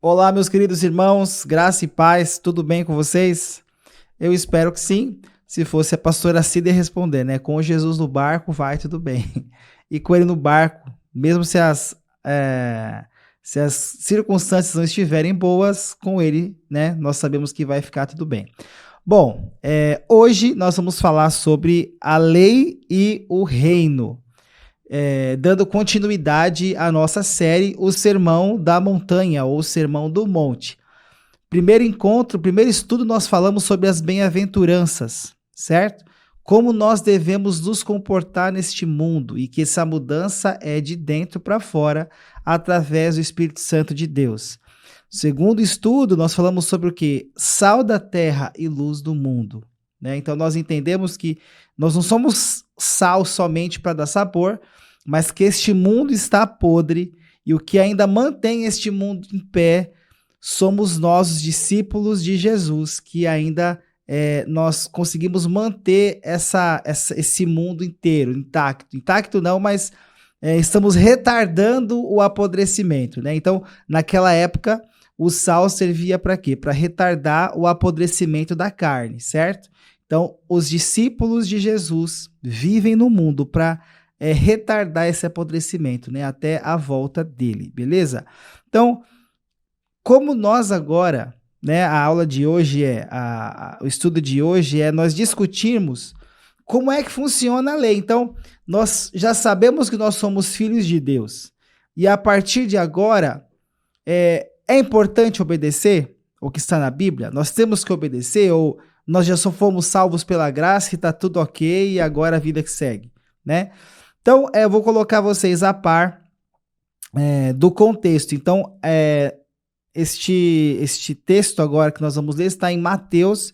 Olá, meus queridos irmãos, graça e paz, tudo bem com vocês? Eu espero que sim. Se fosse a pastora Cida ia responder, né? Com Jesus no barco, vai tudo bem. E com ele no barco, mesmo se as circunstâncias não estiverem boas, com ele, né? Nós sabemos que vai ficar tudo bem. Bom, hoje nós vamos falar sobre a lei e o reino, dando continuidade à nossa série, o Sermão da Montanha, ou Sermão do Monte. Primeiro encontro, primeiro estudo, nós falamos sobre as bem-aventuranças, certo? Como nós devemos nos comportar neste mundo e que essa mudança é de dentro para fora, através do Espírito Santo de Deus. Segundo estudo, nós falamos sobre o que? Sal da terra e luz do mundo. Né? Então, nós entendemos que nós não somos sal somente para dar sabor, mas que este mundo está podre e o que ainda mantém este mundo em pé somos nós, os discípulos de Jesus, que ainda nós conseguimos manter esse mundo inteiro intacto. Intacto não, mas estamos retardando o apodrecimento. Né? Então, naquela época, o sal servia para quê? Para retardar o apodrecimento da carne, certo? Então, os discípulos de Jesus vivem no mundo para retardar esse apodrecimento, né? Até a volta dele, beleza? Então, como nós agora, né, a aula de hoje o estudo de hoje é nós discutirmos como é que funciona a lei. Então, nós já sabemos que nós somos filhos de Deus. E a partir de agora, é importante obedecer o que está na Bíblia? Nós temos que obedecer ou nós já só fomos salvos pela graça e está tudo ok e agora a vida que segue, né? Então, eu vou colocar vocês a par do contexto. Então, este texto agora que nós vamos ler está em Mateus,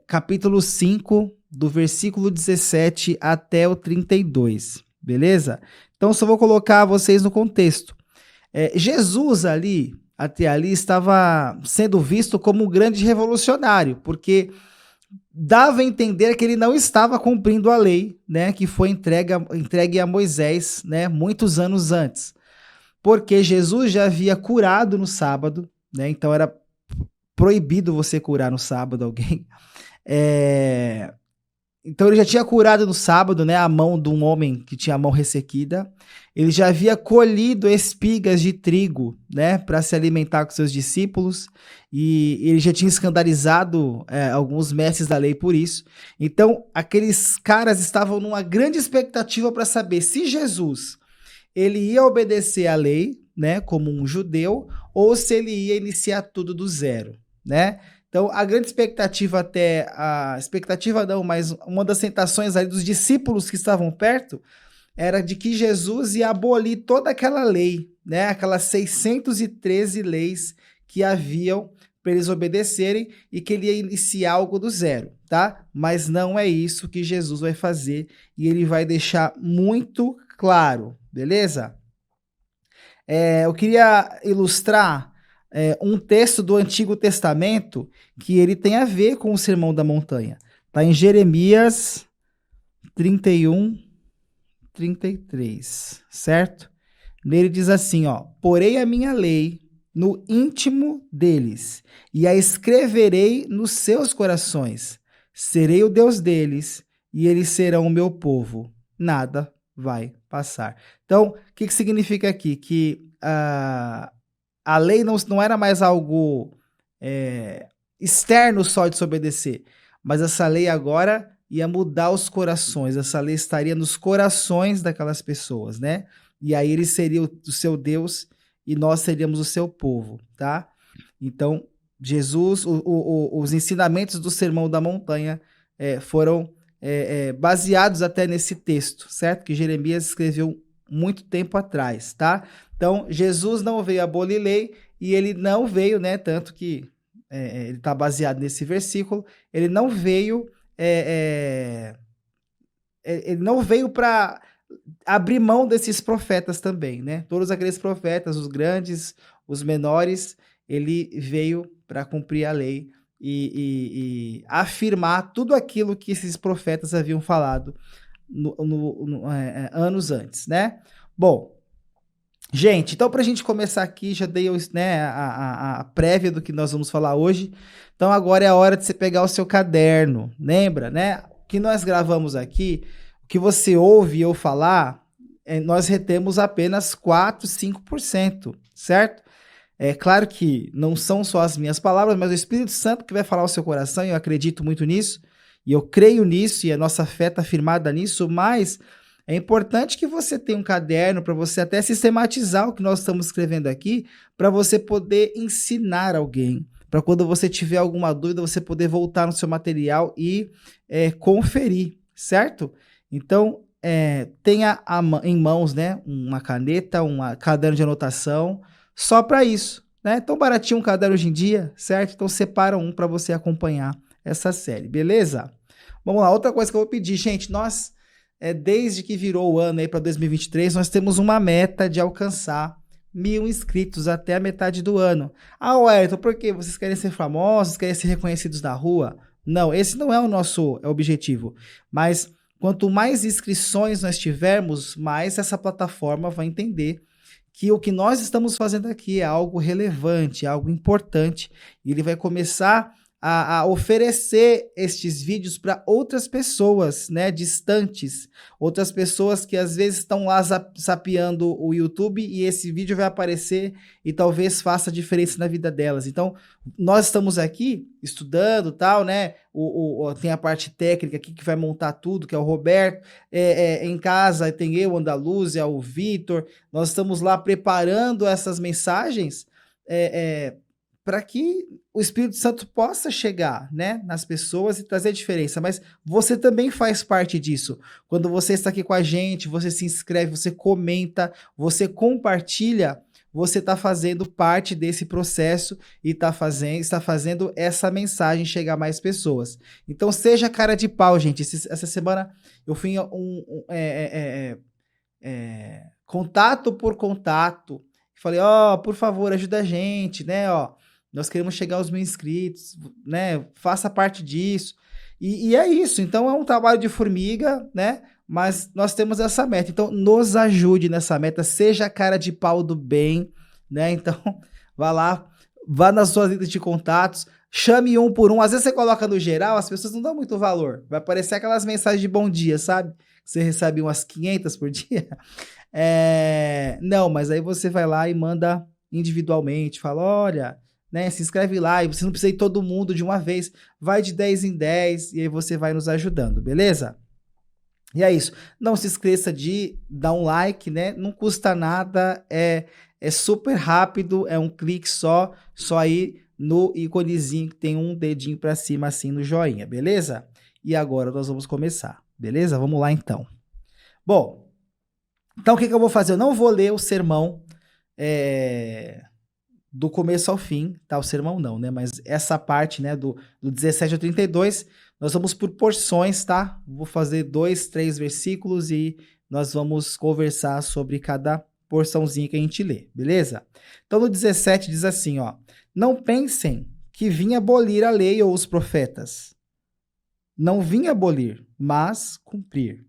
capítulo 5, do versículo 17 até o 32, beleza? Então, só vou colocar vocês no contexto. Jesus até ali, estava sendo visto como um grande revolucionário, porque dava a entender que ele não estava cumprindo a lei, né, que foi entregue a Moisés, né, muitos anos antes. Porque Jesus já havia curado no sábado, né, então era proibido você curar no sábado alguém. Então ele já tinha curado no sábado, né, a mão de um homem que tinha a mão ressequida. Ele já havia colhido espigas de trigo, né, para se alimentar com seus discípulos. E ele já tinha escandalizado alguns mestres da lei por isso. Então aqueles caras estavam numa grande expectativa para saber se Jesus ele ia obedecer à lei, né, como um judeu, ou se ele ia iniciar tudo do zero, né? Então, a grande expectativa mas uma das tentações ali dos discípulos que estavam perto era de que Jesus ia abolir toda aquela lei, né? Aquelas 613 leis que haviam para eles obedecerem e que ele ia iniciar algo do zero, tá? Mas não é isso que Jesus vai fazer e ele vai deixar muito claro, beleza? Eu queria ilustrar um texto do Antigo Testamento que ele tem a ver com o Sermão da Montanha. Está em Jeremias 31, 33, certo? Nele diz assim, ó: porei a minha lei no íntimo deles e a escreverei nos seus corações. Serei o Deus deles e eles serão o meu povo. Nada vai passar. Então, o que significa aqui? Que a lei não era mais algo externo só de se obedecer, mas essa lei agora ia mudar os corações, essa lei estaria nos corações daquelas pessoas, né? E aí ele seria o seu Deus e nós seríamos o seu povo, tá? Então, Jesus, os ensinamentos do Sermão da Montanha foram baseados até nesse texto, certo? Que Jeremias escreveu muito tempo atrás, tá? Então, Jesus não veio abolir lei e ele não veio, né? Tanto que ele está baseado nesse versículo, ele não veio para abrir mão desses profetas também, né? Todos aqueles profetas, os grandes, os menores, ele veio para cumprir a lei e afirmar tudo aquilo que esses profetas haviam falado anos antes, né? Bom, Gente, então para a gente começar aqui, já dei né, a prévia do que nós vamos falar hoje. Então agora é a hora de você pegar o seu caderno. Lembra, né? O que nós gravamos aqui, o que você ouve eu falar, nós retemos apenas 4, 5%, certo? É claro que não são só as minhas palavras, mas o Espírito Santo que vai falar ao seu coração, e eu acredito muito nisso, e eu creio nisso, e a nossa fé está firmada nisso, mas é importante que você tenha um caderno para você até sistematizar o que nós estamos escrevendo aqui, para você poder ensinar alguém, para quando você tiver alguma dúvida, você poder voltar no seu material e conferir, certo? Então, tenha em mãos, né, uma caneta, um caderno de anotação, só para isso, né? Tão baratinho um caderno hoje em dia, certo? Então separa um para você acompanhar essa série, beleza? Vamos lá, outra coisa que eu vou pedir, gente, nós, desde que virou o ano aí para 2023, nós temos uma meta de alcançar 1.000 inscritos até a metade do ano. Ah, Wellington, por quê? Vocês querem ser famosos, querem ser reconhecidos na rua? Não, esse não é o nosso objetivo, mas quanto mais inscrições nós tivermos, mais essa plataforma vai entender que o que nós estamos fazendo aqui é algo relevante, é algo importante, e ele vai começar a oferecer estes vídeos para outras pessoas, né, distantes, outras pessoas que às vezes estão lá zapeando o YouTube e esse vídeo vai aparecer e talvez faça diferença na vida delas. Então, nós estamos aqui estudando, tal, né? Tem a parte técnica aqui que vai montar tudo, que é o Roberto. Em casa tem eu, Andaluzia, o Vitor. Nós estamos lá preparando essas mensagens para que o Espírito Santo possa chegar, né, nas pessoas e trazer diferença. Mas você também faz parte disso. Quando você está aqui com a gente, você se inscreve, você comenta, você compartilha, você está fazendo parte desse processo e está fazendo essa mensagem chegar a mais pessoas. Então seja cara de pau, gente. Essa semana eu fui contato por contato. Falei, por favor, ajuda a gente, né, nós queremos chegar aos 1.000 inscritos, né, faça parte disso. E é isso, então é um trabalho de formiga, né, mas nós temos essa meta. Então nos ajude nessa meta, seja a cara de pau do bem, né, então vá lá, vá nas suas listas de contatos, chame um por um. Às vezes você coloca no geral, as pessoas não dão muito valor, vai aparecer aquelas mensagens de bom dia, sabe? Você recebe umas 500 por dia. Não, mas aí você vai lá e manda individualmente, fala, olha, né, se inscreve lá, e você não precisa ir todo mundo de uma vez, vai de 10 em 10, e aí você vai nos ajudando, beleza? E é isso, não se esqueça de dar um like, né, não custa nada, é super rápido, é um clique só aí no íconezinho que tem um dedinho para cima assim no joinha, beleza? E agora nós vamos começar, beleza? Vamos lá então. Bom, então o que eu vou fazer? Eu não vou ler o sermão do começo ao fim, tá? O sermão não, né? Mas essa parte, né, do 17 ao 32, nós vamos por porções, tá? Vou fazer 2, 3 versículos e nós vamos conversar sobre cada porçãozinha que a gente lê, beleza? Então no 17 diz assim, não pensem que vim abolir a lei ou os profetas. Não vim abolir, mas cumprir.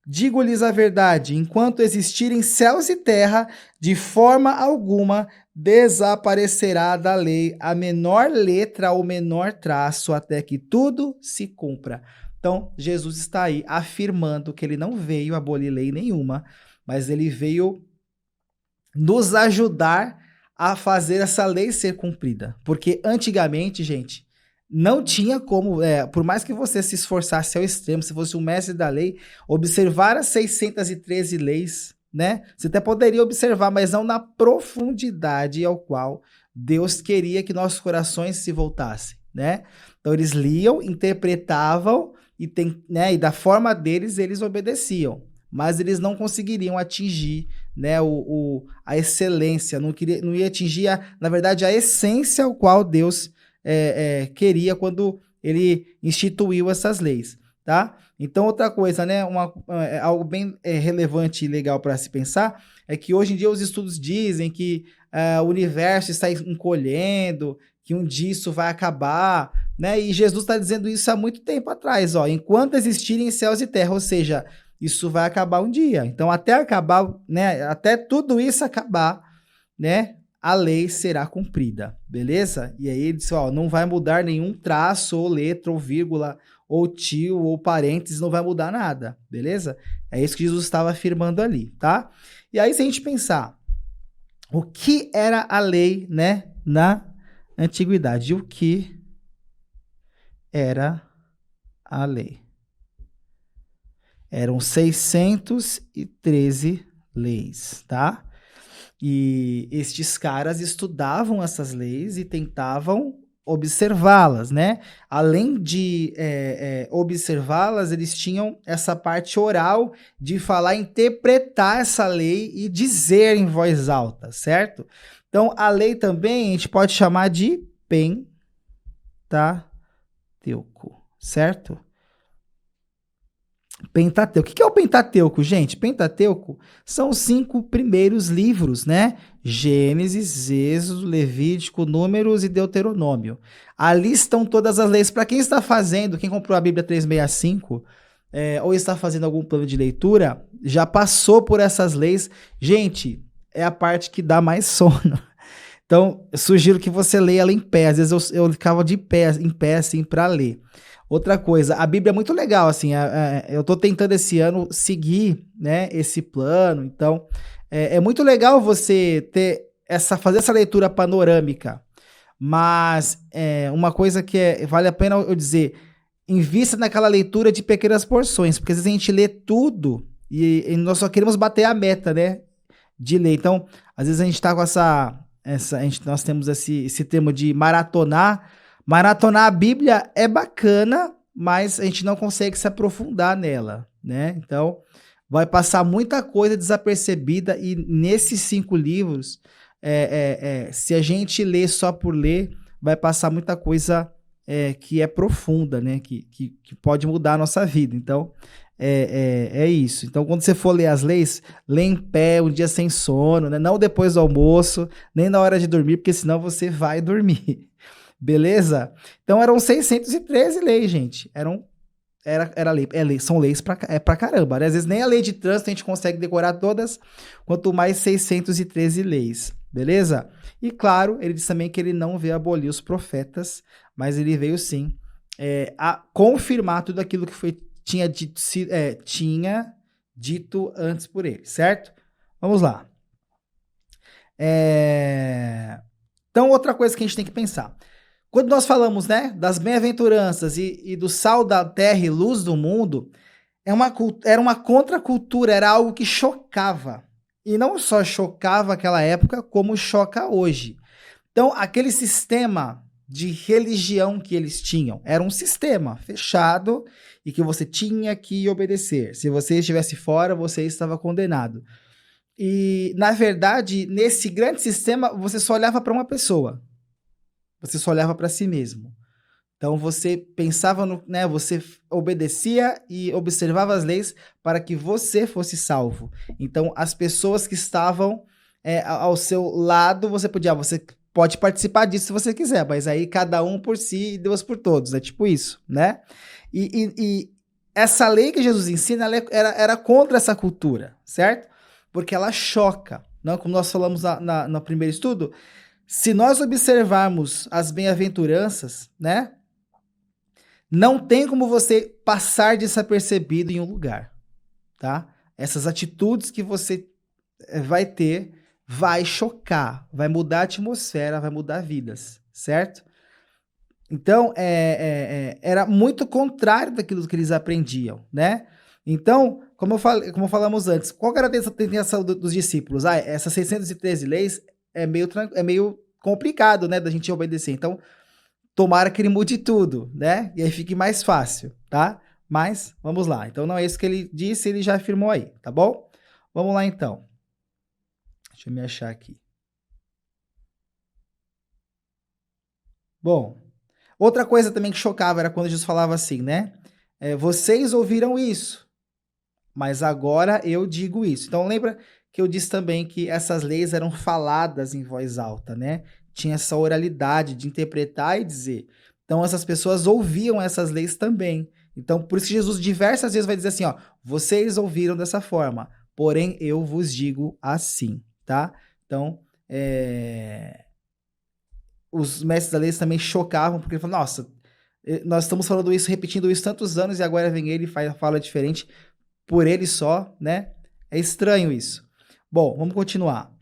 Digo-lhes a verdade, enquanto existirem céus e terra, de forma alguma desaparecerá da lei a menor letra ou menor traço, até que tudo se cumpra. Então, Jesus está aí afirmando que ele não veio abolir lei nenhuma, mas ele veio nos ajudar a fazer essa lei ser cumprida. Porque antigamente, gente, não tinha como, por mais que você se esforçasse ao extremo, se fosse um mestre da lei, observar as 613 leis, né? Você até poderia observar, mas não na profundidade ao qual Deus queria que nossos corações se voltassem, né? Então eles liam, interpretavam e da forma deles eles obedeciam, mas eles não conseguiriam atingir, né, a excelência, não ia atingir, na verdade, a essência ao qual Deus queria quando ele instituiu essas leis, tá? Então, outra coisa, né, algo bem relevante e legal para se pensar é que hoje em dia os estudos dizem que o universo está encolhendo, que um dia isso vai acabar, né? E Jesus está dizendo isso há muito tempo atrás, enquanto existirem céus e terra, ou seja, isso vai acabar um dia. Então, até acabar, né, até tudo isso acabar, né, a lei será cumprida, beleza? E aí ele disse, ó, não vai mudar nenhum traço, ou letra, ou vírgula, ou tio, ou parênteses, não vai mudar nada, beleza? É isso que Jesus estava afirmando ali, tá? E aí, se a gente pensar, o que era a lei, né, na antiguidade? O que era a lei? Eram 613 leis, tá? E estes caras estudavam essas leis e tentavam observá-las, né? Além de observá-las, eles tinham essa parte oral de falar, interpretar essa lei e dizer em voz alta, certo? Então, a lei também a gente pode chamar de Pentateuco, certo? Pentateuco. O que é o Pentateuco, gente? Pentateuco são os 5 primeiros livros, né? Gênesis, Êxodo, Levítico, Números e Deuteronômio. Ali estão todas as leis. Para quem está fazendo, quem comprou a Bíblia 365, ou está fazendo algum plano de leitura, já passou por essas leis. Gente, é a parte que dá mais sono. Então, eu sugiro que você leia ela em pé. Às vezes eu ficava de pé, em pé, assim, para ler. Outra coisa, a Bíblia é muito legal, assim, eu tô tentando esse ano seguir, né, esse plano, então é muito legal você fazer essa leitura panorâmica, mas uma coisa que vale a pena eu dizer, invista naquela leitura de pequenas porções, porque às vezes a gente lê tudo e nós só queremos bater a meta, né, de ler, então às vezes a gente tá com nós temos esse termo de maratonar. Maratonar a Bíblia é bacana, mas a gente não consegue se aprofundar nela, né? Então, vai passar muita coisa desapercebida e nesses 5 livros, se a gente ler só por ler, vai passar muita coisa que é profunda, né? Que pode mudar a nossa vida. Então, é isso. Então, quando você for ler as leis, lê em pé, um dia sem sono, né? Não depois do almoço, nem na hora de dormir, porque senão você vai dormir. Beleza? Então eram 613 leis, gente. Era lei, são leis pra caramba, né? Às vezes nem a lei de trânsito a gente consegue decorar todas, quanto mais 613 leis. Beleza? E claro, ele disse também que ele não veio abolir os profetas, mas ele veio sim a confirmar tudo aquilo que tinha dito antes por ele, certo? Vamos lá. Então, outra coisa que a gente tem que pensar. Quando nós falamos, né, das bem-aventuranças e do sal da terra e luz do mundo, era uma contracultura, era algo que chocava. E não só chocava aquela época, como choca hoje. Então, aquele sistema de religião que eles tinham era um sistema fechado e que você tinha que obedecer. Se você estivesse fora, você estava condenado. E, na verdade, nesse grande sistema, você só olhava para uma pessoa. Você só olhava para si mesmo. Então você pensava né, você obedecia e observava as leis para que você fosse salvo. Então as pessoas que estavam ao seu lado, você pode participar disso se você quiser, mas aí cada um por si e Deus por todos, é tipo isso, né? E essa lei que Jesus ensina, era contra essa cultura, certo? Porque ela choca, não? Como nós falamos no primeiro estudo, se nós observarmos as bem-aventuranças, né? Não tem como você passar desapercebido em um lugar, tá? Essas atitudes que você vai ter, vai chocar, vai mudar a atmosfera, vai mudar vidas, certo? Então, era muito contrário daquilo que eles aprendiam, né? Então, como falamos antes, qual era a tentação dos discípulos? Essas 613 leis é meio complicado, né, da gente obedecer. Então, tomara que ele mude tudo, né? E aí fique mais fácil, tá? Mas, vamos lá. Então, não é isso que ele disse, ele já afirmou aí, tá bom? Vamos lá, então. Deixa eu me achar aqui. Bom, outra coisa também que chocava era quando Jesus falava assim, né? Vocês ouviram isso, mas agora eu digo isso. Então, lembra que eu disse também que essas leis eram faladas em voz alta, né? Tinha essa oralidade de interpretar e dizer. Então, essas pessoas ouviam essas leis também. Então, por isso que Jesus diversas vezes vai dizer assim, ó, vocês ouviram dessa forma, porém eu vos digo assim, tá? Então, os mestres da lei também chocavam, porque ele falou, nossa, nós estamos falando isso, repetindo isso tantos anos, e agora vem ele e fala diferente por ele só, né? É estranho isso. Bom, vamos continuar.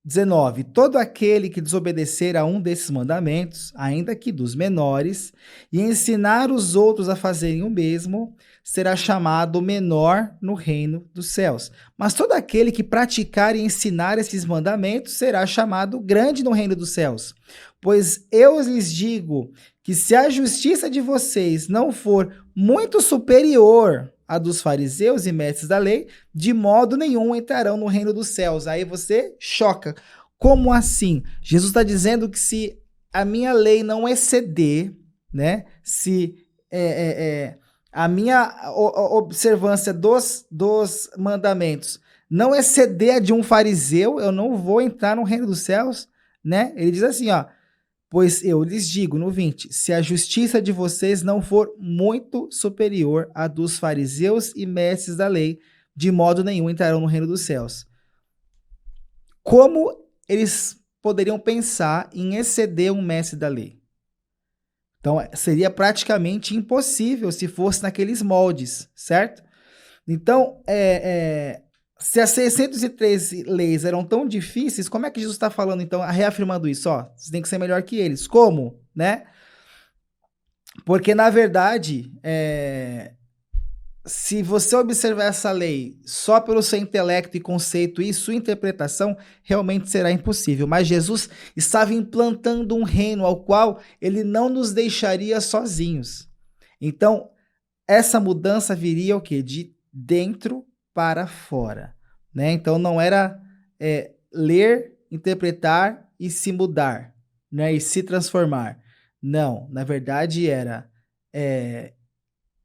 19. Todo aquele que desobedecer a um desses mandamentos, ainda que dos menores, e ensinar os outros a fazerem o mesmo, será chamado menor no reino dos céus. Mas todo aquele que praticar e ensinar esses mandamentos será chamado grande no reino dos céus. Pois eu lhes digo que se a justiça de vocês não for muito superior à dos fariseus e mestres da lei, de modo nenhum entrarão no reino dos céus. Aí você choca. Como assim? Jesus está dizendo que se a minha lei não exceder, né? Se a minha observância dos mandamentos não exceder a de um fariseu, eu não vou entrar no reino dos céus, né? Ele diz assim, ó, pois eu lhes digo, no 20, se a justiça de vocês não for muito superior à dos fariseus e mestres da lei, de modo nenhum entrarão no reino dos céus. Como eles poderiam pensar em exceder um mestre da lei? Então, seria praticamente impossível se fosse naqueles moldes, certo? Então, se as 613 leis eram tão difíceis, como é que Jesus está falando, então, reafirmando isso? Ó, você tem que ser melhor que eles. Como? Né? Porque, na verdade, se você observar essa lei só pelo seu intelecto e conceito e sua interpretação, realmente será impossível. Mas Jesus estava implantando um reino ao qual ele não nos deixaria sozinhos. Então, essa mudança viria o quê? De dentro para fora. Né? Então, não era ler, interpretar e se mudar, né? E se transformar. Não, na verdade era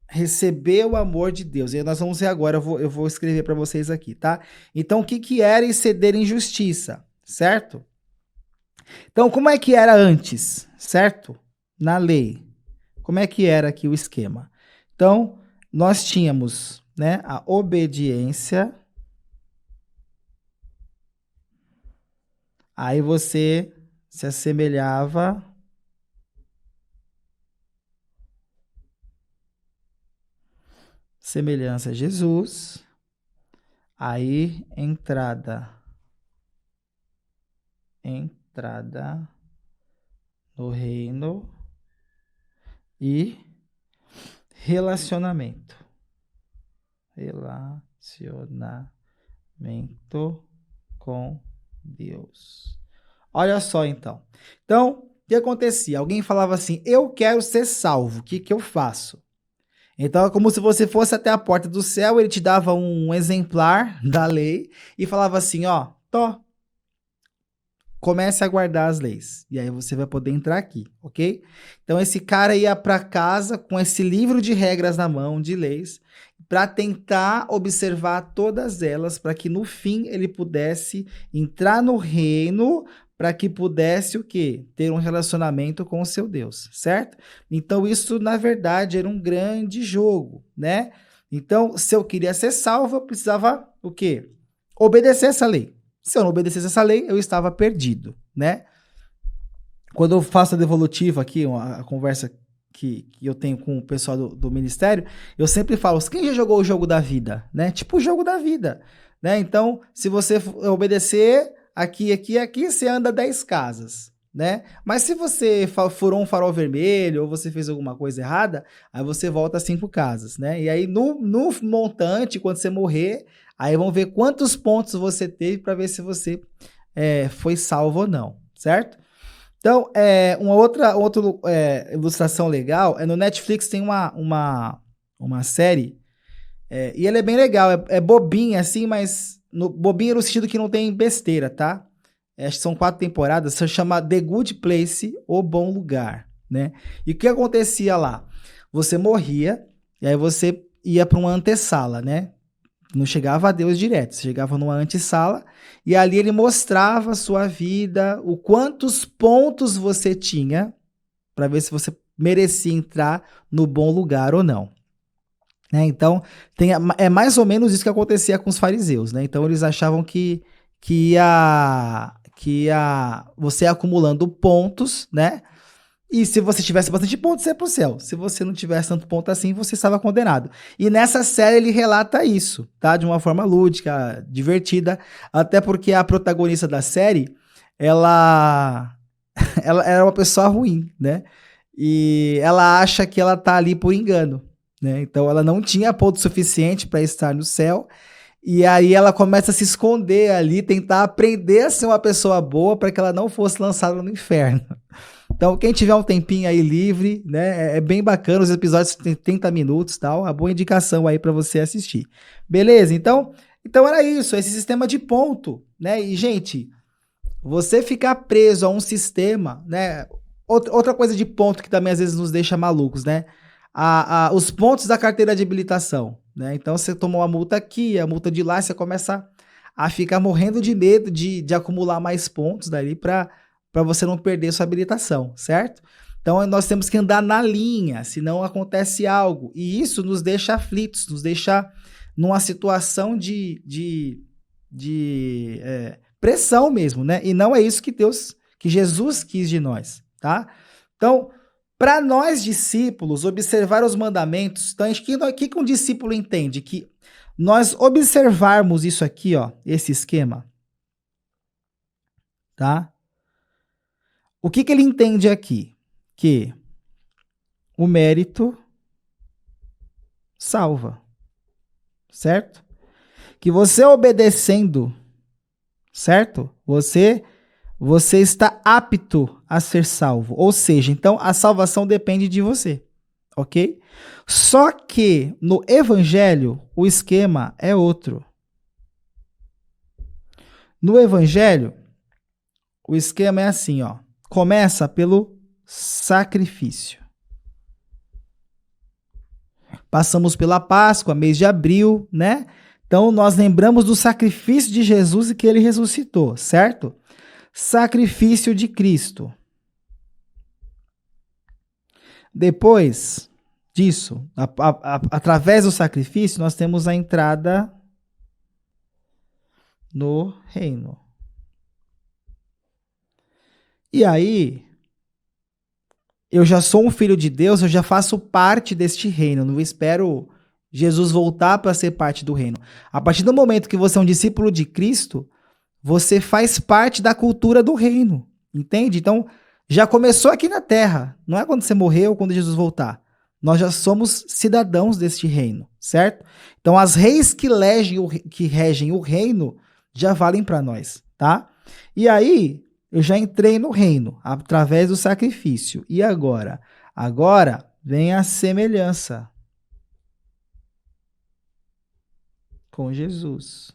receber o amor de Deus. E nós vamos ver agora, eu vou escrever para vocês aqui, tá? Então, o que era exceder em justiça, certo? Então, como é que era antes, certo? Na lei. Como é que era aqui o esquema? Então, nós tínhamos, né, a obediência. Aí você se assemelhava semelhança a Jesus. Aí, entrada no reino e relacionamento com Deus. Olha só, então. Então, o que acontecia? Alguém falava assim, eu quero ser salvo, o que eu faço? Então, é como se você fosse até a porta do céu, ele te dava um exemplar da lei e falava assim, ó, comece a guardar as leis. E aí você vai poder entrar aqui, ok? Então, esse cara ia para casa com esse livro de regras na mão, de leis, para tentar observar todas elas, para que no fim ele pudesse entrar no reino, para que pudesse o quê? Ter um relacionamento com o seu Deus, certo? Então isso, na verdade, era um grande jogo, né? Então, se eu queria ser salvo, eu precisava o quê? Obedecer essa lei. Se eu não obedecesse essa lei, eu estava perdido, né? Quando eu faço a devolutiva aqui, a conversa que eu tenho com o pessoal do ministério, eu sempre falo, quem já jogou o jogo da vida, né? Tipo o jogo da vida, né? Então, se você obedecer aqui, você anda 10 casas, né? Mas se você furou um farol vermelho ou você fez alguma coisa errada, aí você volta 5 casas, né? E aí no montante, quando você morrer, aí vão ver quantos pontos você teve para ver se você foi salvo ou não, certo? Então, uma outra ilustração legal no Netflix tem uma série, e ela é bem legal, é bobinha assim, mas bobinha no sentido que não tem besteira, tá? Acho que são 4 temporadas, se chama The Good Place, O Bom Lugar, né? E o que acontecia lá? Você morria, e aí você ia para uma antessala, né? Não chegava a Deus direto, você chegava numa antessala e ali ele mostrava a sua vida, o quantos pontos você tinha, para ver se você merecia entrar no bom lugar ou não. Né? Então, é mais ou menos isso que acontecia com os fariseus. Né? Então, eles achavam que ia você acumulando pontos, né? E se você tivesse bastante pontos, você ia pro céu. Se você não tivesse tanto ponto assim, você estava condenado. E nessa série ele relata isso, tá? De uma forma lúdica, divertida, até porque a protagonista da série, ela era uma pessoa ruim, né? E ela acha que ela tá ali por engano, né? Então ela não tinha ponto suficiente para estar no céu. E aí ela começa a se esconder ali, tentar aprender a ser uma pessoa boa para que ela não fosse lançada no inferno. Então, quem tiver um tempinho aí livre, né, é bem bacana, os episódios têm 30 minutos, tal, uma boa indicação aí para você assistir. Beleza? Então era isso, esse sistema de ponto, né? E gente, você ficar preso a um sistema, né? Outra coisa de ponto que também às vezes nos deixa malucos, né? Os pontos da carteira de habilitação, né? Então você tomou uma multa aqui, a multa de lá, você começa a ficar morrendo de medo de acumular mais pontos dali para você não perder sua habilitação, certo? Então nós temos que andar na linha, senão acontece algo. E isso nos deixa aflitos, nos deixa numa situação de pressão mesmo, né? E não é isso que Jesus quis de nós, tá? Então, para nós discípulos, observar os mandamentos, então o que um discípulo entende? Que nós observarmos isso aqui, ó, esse esquema, tá? O que ele entende aqui? Que o mérito salva, certo? Que você obedecendo, certo? Você está apto a ser salvo. Ou seja, então a salvação depende de você, ok? Só que no evangelho o esquema é outro. No evangelho o esquema é assim, ó. Começa pelo sacrifício. Passamos pela Páscoa, mês de abril, né? Então nós lembramos do sacrifício de Jesus e que ele ressuscitou, certo? Sacrifício de Cristo. Depois disso, através do sacrifício, nós temos a entrada no reino. E aí, eu já sou um filho de Deus, eu já faço parte deste reino, não espero Jesus voltar para ser parte do reino. A partir do momento que você é um discípulo de Cristo, você faz parte da cultura do reino, entende? Então, já começou aqui na terra, não é quando você morreu ou quando Jesus voltar. Nós já somos cidadãos deste reino, certo? Então, as leis que regem o reino já valem para nós, tá? E aí, eu já entrei no reino através do sacrifício. E agora? Agora vem a semelhança com Jesus,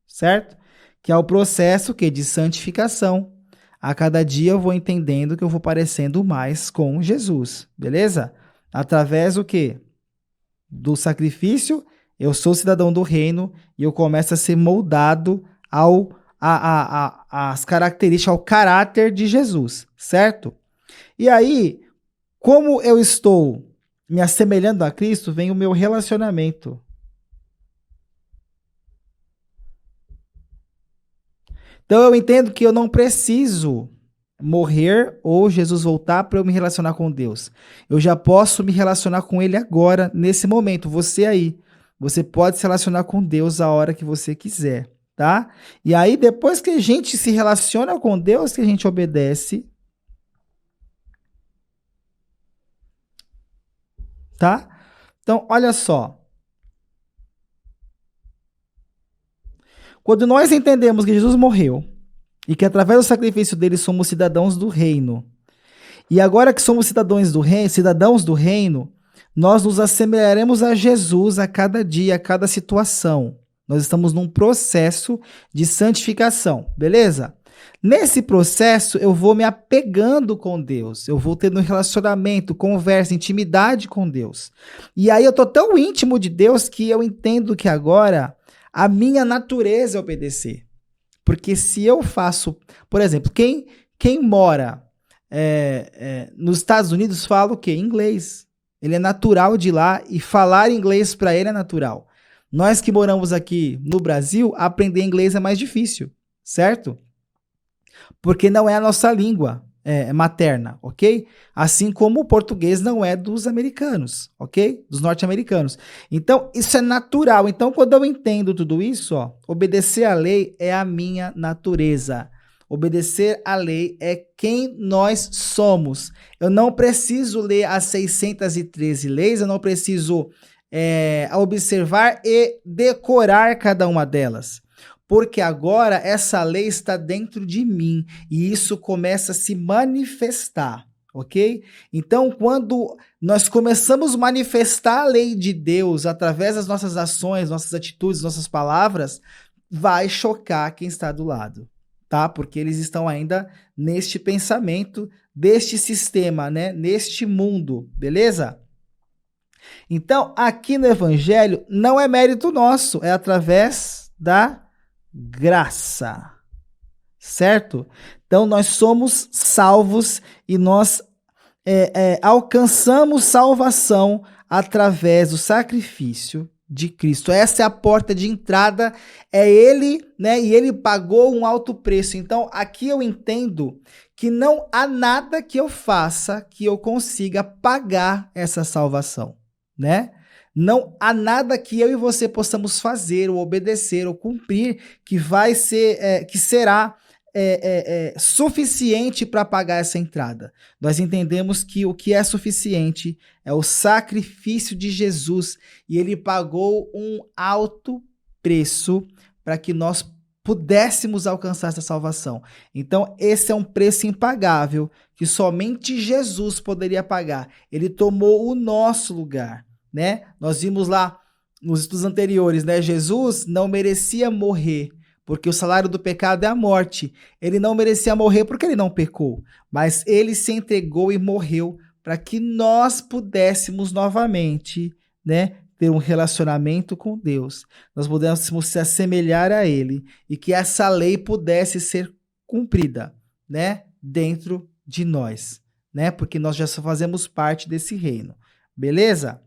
certo? Que é o processo de santificação. A cada dia eu vou entendendo que eu vou parecendo mais com Jesus, beleza? Através do quê? Do sacrifício, eu sou cidadão do reino e eu começo a ser moldado às características, ao caráter de Jesus, certo? E aí, como eu estou me assemelhando a Cristo, vem o meu relacionamento. Então eu entendo que eu não preciso morrer ou Jesus voltar para eu me relacionar com Deus. Eu já posso me relacionar com Ele agora, nesse momento. Você aí, você pode se relacionar com Deus a hora que você quiser, tá? E aí depois que a gente se relaciona com Deus, que a gente obedece, tá? Então olha só. Quando nós entendemos que Jesus morreu e que através do sacrifício dele somos cidadãos do reino, e agora que somos cidadãos do reino, nós nos assemelharemos a Jesus a cada dia, a cada situação. Nós estamos num processo de santificação, beleza? Nesse processo, eu vou me apegando com Deus, eu vou tendo um relacionamento, conversa, intimidade com Deus. E aí eu tô tão íntimo de Deus que eu entendo que agora a minha natureza é obedecer. Porque se eu faço, por exemplo, quem mora nos Estados Unidos fala o quê? Inglês. Ele é natural de lá e falar inglês para ele é natural. Nós que moramos aqui no Brasil, aprender inglês é mais difícil, certo? Porque não é a nossa língua materna, ok? Assim como o português não é dos americanos, ok? Dos norte-americanos. Então, isso é natural. Então, quando eu entendo tudo isso, ó, obedecer à lei é a minha natureza. Obedecer à lei é quem nós somos. Eu não preciso ler as 613 leis, eu não preciso observar e decorar cada uma delas. Porque agora essa lei está dentro de mim e isso começa a se manifestar, ok? Então, quando nós começamos a manifestar a lei de Deus através das nossas ações, nossas atitudes, nossas palavras, vai chocar quem está do lado, tá? Porque eles estão ainda neste pensamento, deste sistema, né? Neste mundo, beleza? Então, aqui no Evangelho, não é mérito nosso, é através da graça, certo? Então nós somos salvos e nós alcançamos salvação através do sacrifício de Cristo. Essa é a porta de entrada, é Ele, né? E Ele pagou um alto preço. Então aqui eu entendo que não há nada que eu faça que eu consiga pagar essa salvação, né? Não há nada que eu e você possamos fazer, ou obedecer, ou cumprir, que vai ser, que será suficiente para pagar essa entrada. Nós entendemos que o que é suficiente é o sacrifício de Jesus, e ele pagou um alto preço para que nós pudéssemos alcançar essa salvação. Então, esse é um preço impagável que somente Jesus poderia pagar. Ele tomou o nosso lugar, né? Nós vimos lá nos estudos anteriores, né? Jesus não merecia morrer, porque o salário do pecado é a morte. Ele não merecia morrer porque ele não pecou, mas ele se entregou e morreu para que nós pudéssemos novamente, né, ter um relacionamento com Deus. Nós pudéssemos se assemelhar a ele e que essa lei pudesse ser cumprida, né, dentro de nós, né? Porque nós já fazemos parte desse reino. Beleza?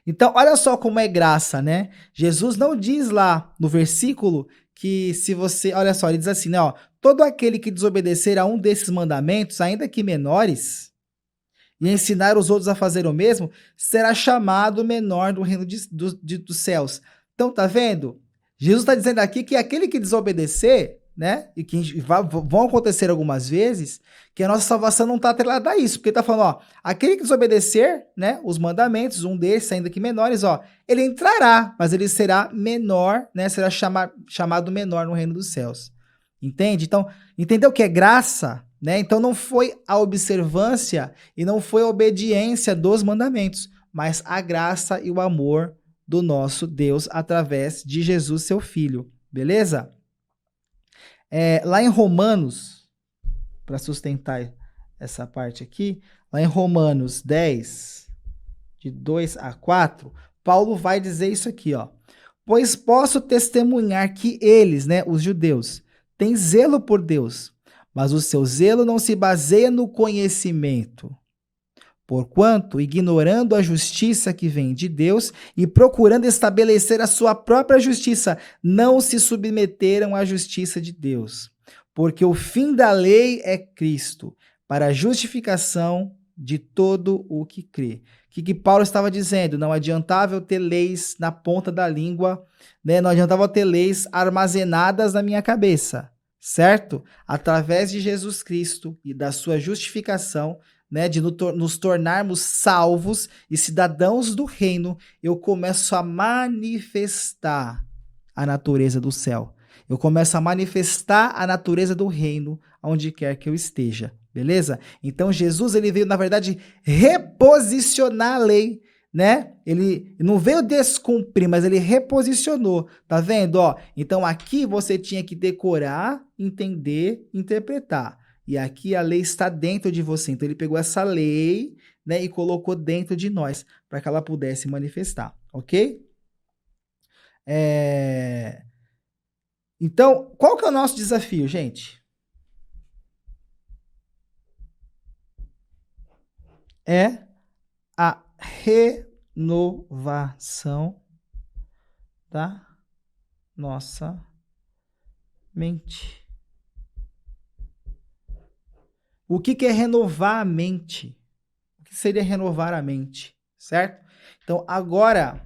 Então, olha só como é graça, né? Jesus não diz lá no versículo que se você, olha só, ele diz assim, né, ó, todo aquele que desobedecer a um desses mandamentos, ainda que menores, e ensinar os outros a fazer o mesmo, será chamado menor do reino dos céus. Então, tá vendo? Jesus está dizendo aqui que aquele que desobedecer, né, e que vão acontecer algumas vezes, que a nossa salvação não está atrelada a isso, porque ele está falando, ó, aquele que desobedecer, né, os mandamentos, um desses, ainda que menores, ó, ele entrará, mas ele será menor, né, será chamado menor no reino dos céus. Entende? Então, entendeu o que é graça? Né? Então não foi a observância e não foi a obediência dos mandamentos, mas a graça e o amor do nosso Deus através de Jesus, seu Filho. Beleza? Lá em Romanos, para sustentar essa parte aqui, lá em Romanos 10, de 2 a 4, Paulo vai dizer isso aqui, ó. Pois posso testemunhar que eles, né, os judeus, têm zelo por Deus, mas o seu zelo não se baseia no conhecimento. Porquanto, ignorando a justiça que vem de Deus e procurando estabelecer a sua própria justiça, não se submeteram à justiça de Deus. Porque o fim da lei é Cristo, para a justificação de todo o que crê. O que Paulo estava dizendo? Não adiantava eu ter leis na ponta da língua, né? Não adiantava eu ter leis armazenadas na minha cabeça, certo? Através de Jesus Cristo e da sua justificação, né, de nos tornarmos salvos e cidadãos do reino, eu começo a manifestar a natureza do céu. Eu começo a manifestar a natureza do reino onde quer que eu esteja, beleza? Então Jesus, ele veio, na verdade, reposicionar a lei, né? Ele não veio descumprir, mas ele reposicionou, tá vendo? Ó, então aqui você tinha que decorar, entender, interpretar. E aqui a lei está dentro de você. Então ele pegou essa lei, né, e colocou dentro de nós para que ela pudesse manifestar, ok? Então, qual que é o nosso desafio, gente? é a renovação da nossa mente. O que é renovar a mente? O que seria renovar a mente, certo? Então, agora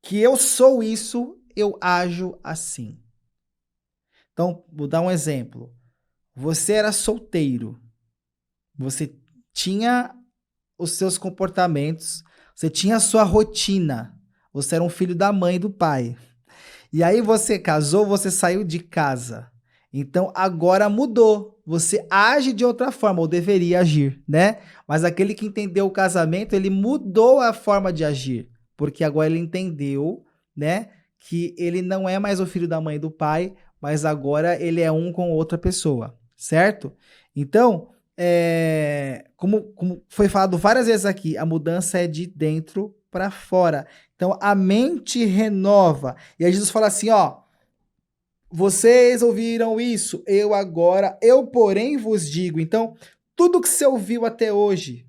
que eu sou isso, eu ajo assim. Então, vou dar um exemplo. Você era solteiro, você tinha os seus comportamentos, você tinha a sua rotina, você era um filho da mãe e do pai. E aí você casou, você saiu de casa. Então agora mudou. Você age de outra forma, ou deveria agir, né? Mas aquele que entendeu o casamento, ele mudou a forma de agir. Porque agora ele entendeu, né? Que ele não é mais o filho da mãe e do pai, mas agora ele é um com outra pessoa, certo? Então, como foi falado várias vezes aqui, a mudança é de dentro para fora. Então a mente renova. E aí Jesus fala assim, ó, vocês ouviram isso, eu porém vos digo. Então, tudo que você ouviu até hoje,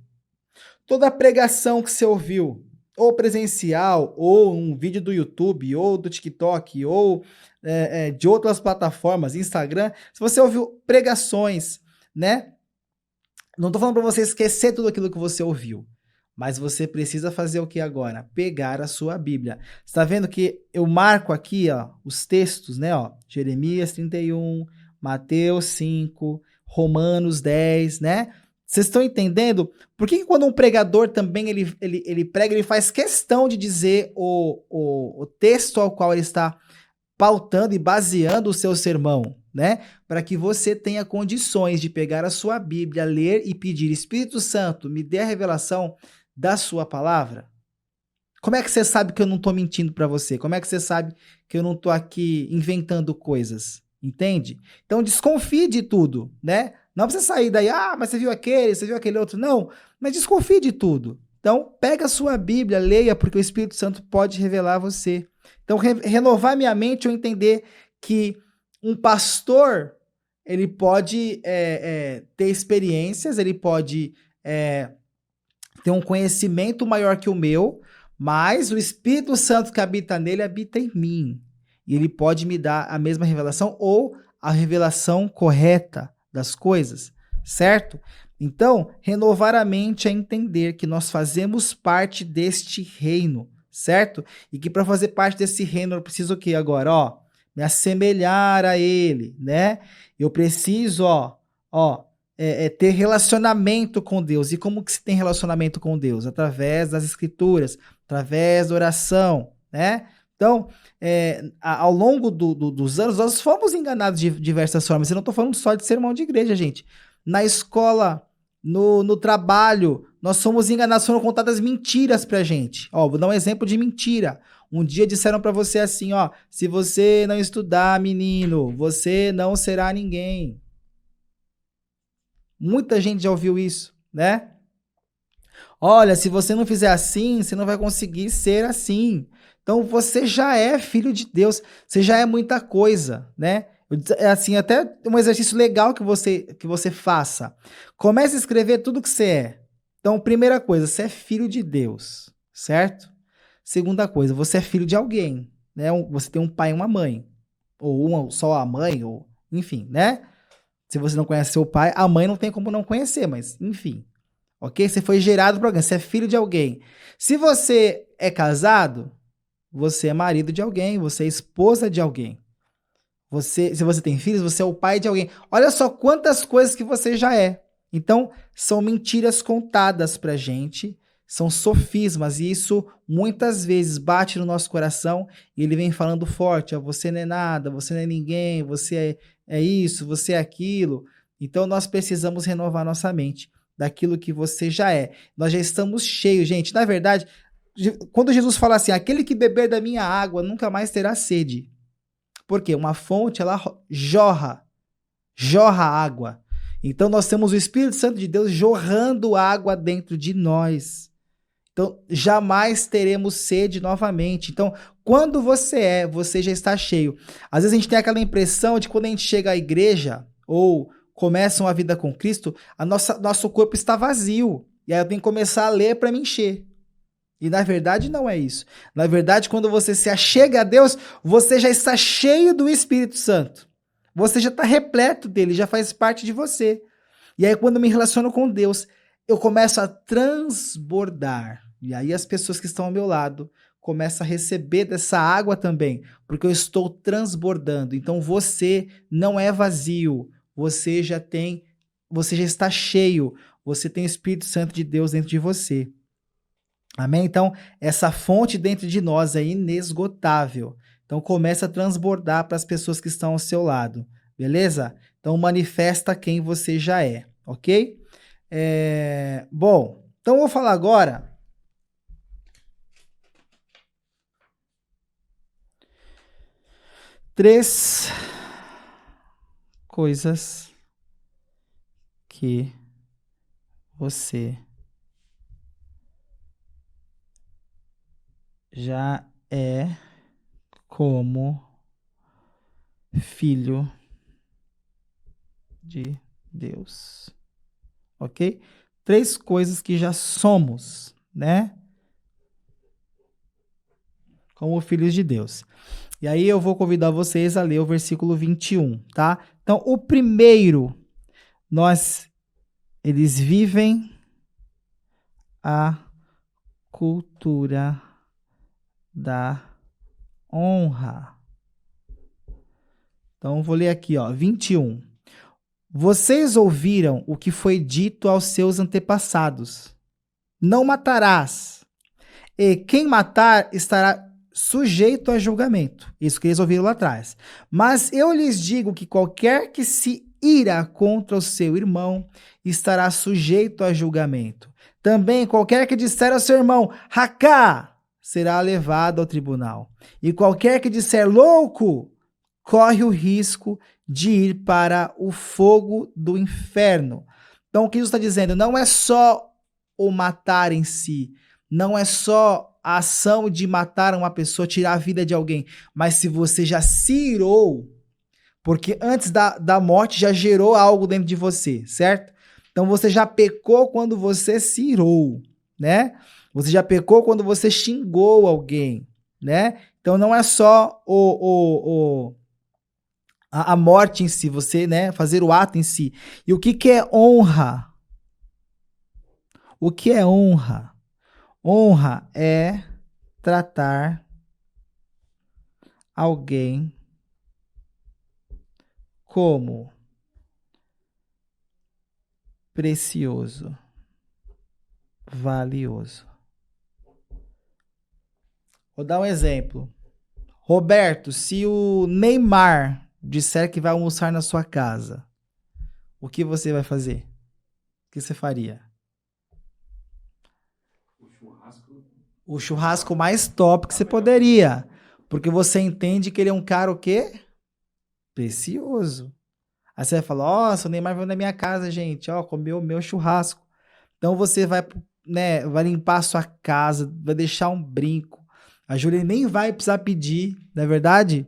toda a pregação que você ouviu, ou presencial, ou um vídeo do YouTube, ou do TikTok, ou de outras plataformas, Instagram, se você ouviu pregações, né? Não tô falando para você esquecer tudo aquilo que você ouviu. Mas você precisa fazer o que agora? Pegar a sua Bíblia. Você tá vendo que eu marco aqui, ó, os textos, né, ó, Jeremias 31, Mateus 5, Romanos 10, né? Vocês estão entendendo? Por que quando um pregador também ele prega, ele faz questão de dizer o texto ao qual ele está pautando e baseando o seu sermão, né? Para que você tenha condições de pegar a sua Bíblia, ler e pedir, Espírito Santo, me dê a revelação da sua palavra? Como é que você sabe que eu não estou mentindo para você? Como é que você sabe que eu não estou aqui inventando coisas? Entende? Então desconfie de tudo, né? Não precisa sair daí, mas você viu aquele outro. Não, mas desconfie de tudo. Então pega a sua Bíblia, leia, porque o Espírito Santo pode revelar a você. Então renovar minha mente, eu entender que um pastor, ele pode ter experiências, ele pode ter um conhecimento maior que o meu, mas o Espírito Santo que habita nele habita em mim. E ele pode me dar a mesma revelação ou a revelação correta das coisas, certo? Então, renovar a mente é entender que nós fazemos parte deste reino, certo? E que para fazer parte desse reino eu preciso o quê agora? Ó, me assemelhar a ele, né? Eu preciso, ter relacionamento com Deus. E como que se tem relacionamento com Deus? Através das escrituras, através da oração, né? Então, ao longo dos anos, nós fomos enganados de diversas formas. Eu não estou falando só de sermão de igreja, gente. Na escola, no trabalho, nós somos enganados, foram contadas mentiras pra gente. Ó, vou dar um exemplo de mentira. Um dia disseram para você assim, ó, se você não estudar, menino, você não será ninguém. Muita gente já ouviu isso, né? Olha, se você não fizer assim, você não vai conseguir ser assim. Então você já é filho de Deus, você já é muita coisa, né? É assim, até um exercício legal que você faça. Comece a escrever tudo que você é. Então, primeira coisa, você é filho de Deus, certo? Segunda coisa, você é filho de alguém, né? Você tem um pai e uma mãe, ou só a mãe, ou enfim, né? Se você não conhece seu pai, a mãe não tem como não conhecer, mas enfim. Ok? Você foi gerado por alguém, você é filho de alguém. Se você é casado, você é marido de alguém, você é esposa de alguém. Se você tem filhos, você é o pai de alguém. Olha só quantas coisas que você já é. Então, são mentiras contadas pra gente, são sofismas, e isso muitas vezes bate no nosso coração e ele vem falando forte, ó, você não é nada, você não é ninguém, você é isso, você é aquilo. Então, nós precisamos renovar nossa mente daquilo que você já é. Nós já estamos cheios, gente. Na verdade, quando Jesus fala assim, aquele que beber da minha água nunca mais terá sede. Porque uma fonte, ela jorra água. Então nós temos o Espírito Santo de Deus jorrando água dentro de nós. Então jamais teremos sede novamente. Então quando você já está cheio. Às vezes a gente tem aquela impressão de quando a gente chega à igreja ou começa uma vida com Cristo, nosso corpo está vazio. E aí eu tenho que começar a ler para me encher. E na verdade não é isso. Na verdade, quando você se achega a Deus, você já está cheio do Espírito Santo. Você já está repleto dele, já faz parte de você. E aí quando eu me relaciono com Deus, eu começo a transbordar. E aí as pessoas que estão ao meu lado começam a receber dessa água também, porque eu estou transbordando. Então você não é vazio, você já está cheio, você tem o Espírito Santo de Deus dentro de você. Amém? Então, essa fonte dentro de nós é inesgotável. Então, começa a transbordar para as pessoas que estão ao seu lado. Beleza? Então, manifesta quem você já é. Ok? Bom, então eu vou falar agora. Três coisas que você já é como filho de Deus. Ok? Três coisas que já somos, né? Como filhos de Deus. E aí eu vou convidar vocês a ler o versículo 21, tá? Então, o primeiro, eles vivem a cultura da honra. Então, vou ler aqui, ó, 21. Vocês ouviram o que foi dito aos seus antepassados: não matarás, e quem matar estará sujeito a julgamento. Isso que eles ouviram lá atrás. Mas eu lhes digo que qualquer que se ira contra o seu irmão estará sujeito a julgamento. Também qualquer que disser ao seu irmão, Racá, será levado ao tribunal. E qualquer que disser louco, corre o risco de ir para o fogo do inferno. Então o que Jesus está dizendo não é só o matar em si, não é só a ação de matar uma pessoa, tirar a vida de alguém, mas se você já se irou, porque antes da morte já gerou algo dentro de você, certo? Então você já pecou quando você se irou, né? Você já pecou quando você xingou alguém, né? Então não é só a morte em si, você, né, fazer o ato em si. E o que é honra? O que é honra? Honra é tratar alguém como precioso, valioso. Vou dar um exemplo. Roberto, se o Neymar disser que vai almoçar na sua casa, o que você vai fazer? O que você faria? O churrasco mais top que você poderia. Porque você entende que ele é um cara o quê? Precioso. Aí você vai falar, nossa, o Neymar veio na minha casa, gente, ó, comeu o meu churrasco. Então você vai, né, vai limpar a sua casa, vai deixar um brinco. A Júlia nem vai precisar pedir, não é verdade?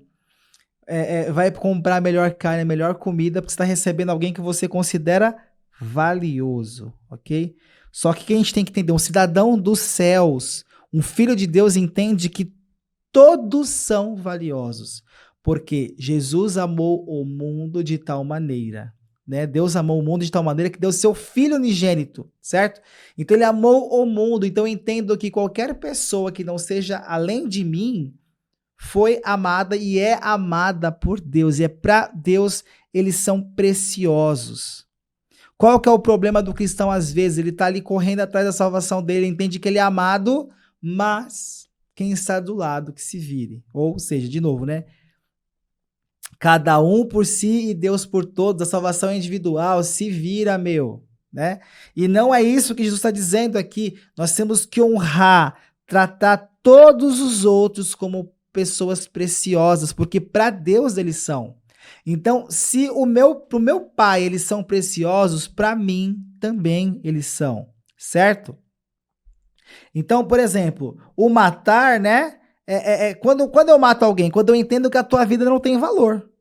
Vai comprar a melhor carne, a melhor comida, porque você está recebendo alguém que você considera valioso, ok? Só que o que a gente tem que entender, um cidadão dos céus, um filho de Deus entende que todos são valiosos, porque Jesus amou o mundo de tal maneira, né? Deus amou o mundo de tal maneira que deu seu filho unigênito, certo? Então ele amou o mundo, então eu entendo que qualquer pessoa que não seja além de mim, foi amada e é amada por Deus. E é para Deus, eles são preciosos. Qual que é o problema do cristão às vezes? Ele está ali correndo atrás da salvação dele, entende que ele é amado, mas quem está do lado que se vire. Ou seja, de novo, né? Cada um por si e Deus por todos. A salvação é individual, se vira, meu. Né? E não é isso que Jesus está dizendo aqui. Nós temos que honrar, tratar todos os outros como pessoas preciosas, porque para Deus eles são. Então, se pro meu pai eles são preciosos, para mim também eles são, certo? Então, por exemplo, o matar, né? Quando eu mato alguém, quando eu entendo que a tua vida não tem valor.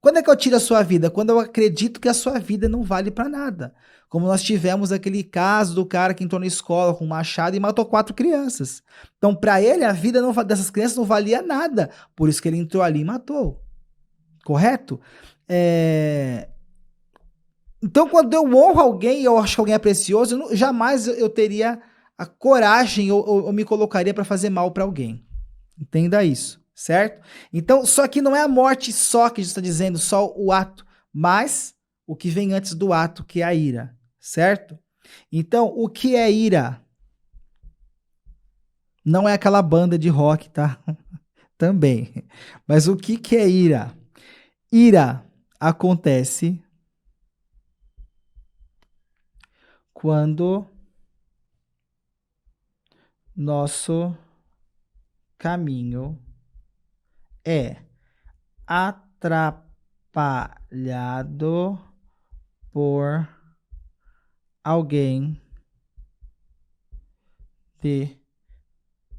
Quando é que eu tiro a sua vida? Quando eu acredito que a sua vida não vale para nada. Como nós tivemos aquele caso do cara que entrou na escola com um machado e matou 4 crianças. Então, para ele, a vida dessas crianças não valia nada. Por isso que ele entrou ali e matou. Correto? Então, quando eu honro alguém e eu acho que alguém é precioso, jamais eu teria a coragem ou me colocaria para fazer mal para alguém. Entenda isso, certo? Então, só que não é a morte só que Jesus está dizendo, só o ato, mas o que vem antes do ato, que é a ira, certo? Então, o que é ira? Não é aquela banda de rock, tá? Também. Mas o que é ira? Ira acontece quando nosso caminho é atrapalhado por alguém de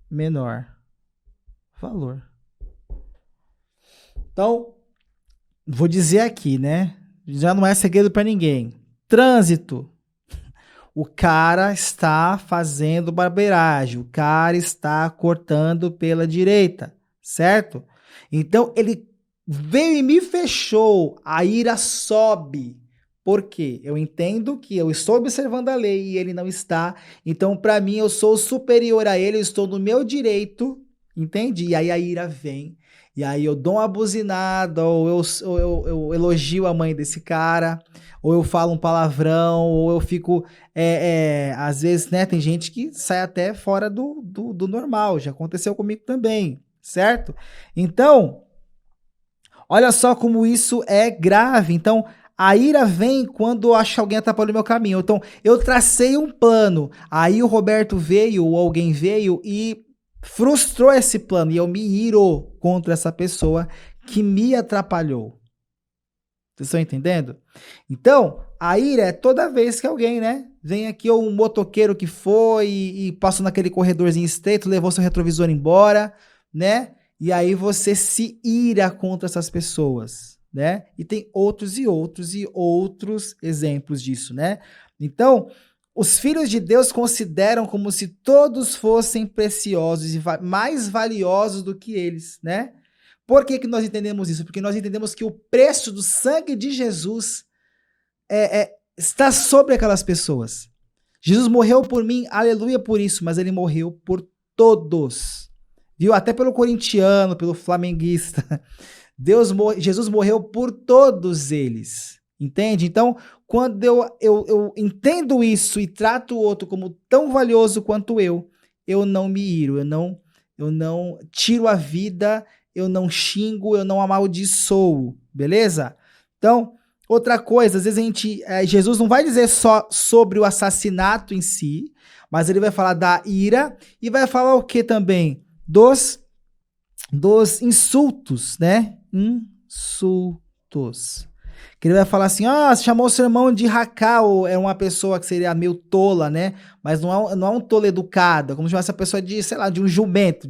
menor valor. Então, vou dizer aqui, né? Já não é segredo para ninguém. Trânsito. O cara está fazendo barbeiragem, o cara está cortando pela direita, certo? Então ele veio e me fechou, a ira sobe. Por quê? Eu entendo que eu estou observando a lei e ele não está, então para mim eu sou superior a ele, eu estou no meu direito, entende? E aí a ira vem, e aí eu dou uma buzinada, ou eu elogio a mãe desse cara, ou eu falo um palavrão, ou eu fico às vezes, né, tem gente que sai até fora do normal, já aconteceu comigo também, certo? Então, olha só como isso é grave. Então, a ira vem quando eu acho que alguém atrapalhou o meu caminho. Então, eu tracei um plano, aí o Roberto veio, ou alguém veio e frustrou esse plano, e eu me iro contra essa pessoa que me atrapalhou. Vocês estão entendendo? Então, a ira é toda vez que alguém, né, vem aqui, ou um motoqueiro que foi e passou naquele corredorzinho estreito, levou seu retrovisor embora, né? E aí você se ira contra essas pessoas, né? E tem outros e outros e outros exemplos disso, né? Então, os filhos de Deus consideram como se todos fossem preciosos e mais valiosos do que eles, né? Por que nós entendemos isso? Porque nós entendemos que o preço do sangue de Jesus está sobre aquelas pessoas. Jesus morreu por mim, aleluia por isso, mas ele morreu por todos. Viu? Até pelo corintiano, pelo flamenguista. Jesus morreu por todos eles. Entende? Então, quando eu entendo isso e trato o outro como tão valioso quanto eu não me iro, eu não tiro a vida, eu não xingo, eu não amaldiçoo, beleza? Então, outra coisa, às vezes Jesus não vai dizer só sobre o assassinato em si, mas ele vai falar da ira e vai falar o que também? Dos insultos, né? Insultos. Que ele vai falar assim, você chamou o seu irmão de racal, é uma pessoa que seria meio tola, né? Mas não é um tolo educado, como chamar essa pessoa de, sei lá, de um jumento,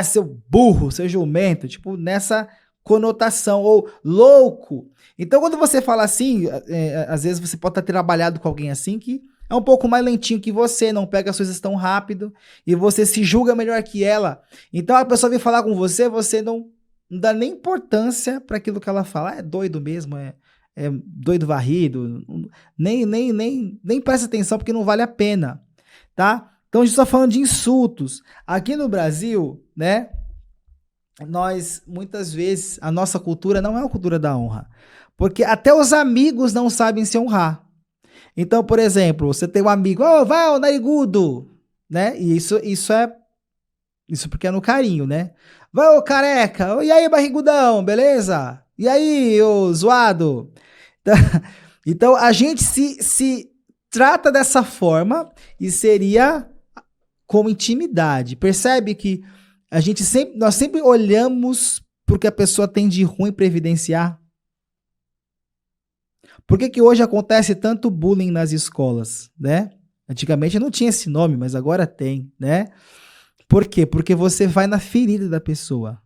seu burro, seu jumento, tipo, nessa conotação, ou louco. Então, quando você fala assim, às vezes você pode estar trabalhado com alguém assim, que é um pouco mais lentinho que você, não pega as coisas tão rápido, e você se julga melhor que ela. Então, a pessoa vem falar com você não dá nem importância para aquilo que ela fala. É doido mesmo, é doido varrido. Nem presta atenção porque não vale a pena, tá? Então a gente está falando de insultos. Aqui no Brasil, né? Nós, muitas vezes, a nossa cultura não é uma cultura da honra. Porque até os amigos não sabem se honrar. Então, por exemplo, você tem um amigo, vai, ô narigudo, né? E isso porque é no carinho, né? Vai, ô careca, e aí, barrigudão, beleza? E aí, ô zoado? Então, a gente se trata dessa forma e seria como intimidade. Percebe que nós sempre olhamos para o que a pessoa tem de ruim para evidenciar? Por que hoje acontece tanto bullying nas escolas, né? Antigamente não tinha esse nome, mas agora tem, né? Por quê? Porque você vai na ferida da pessoa,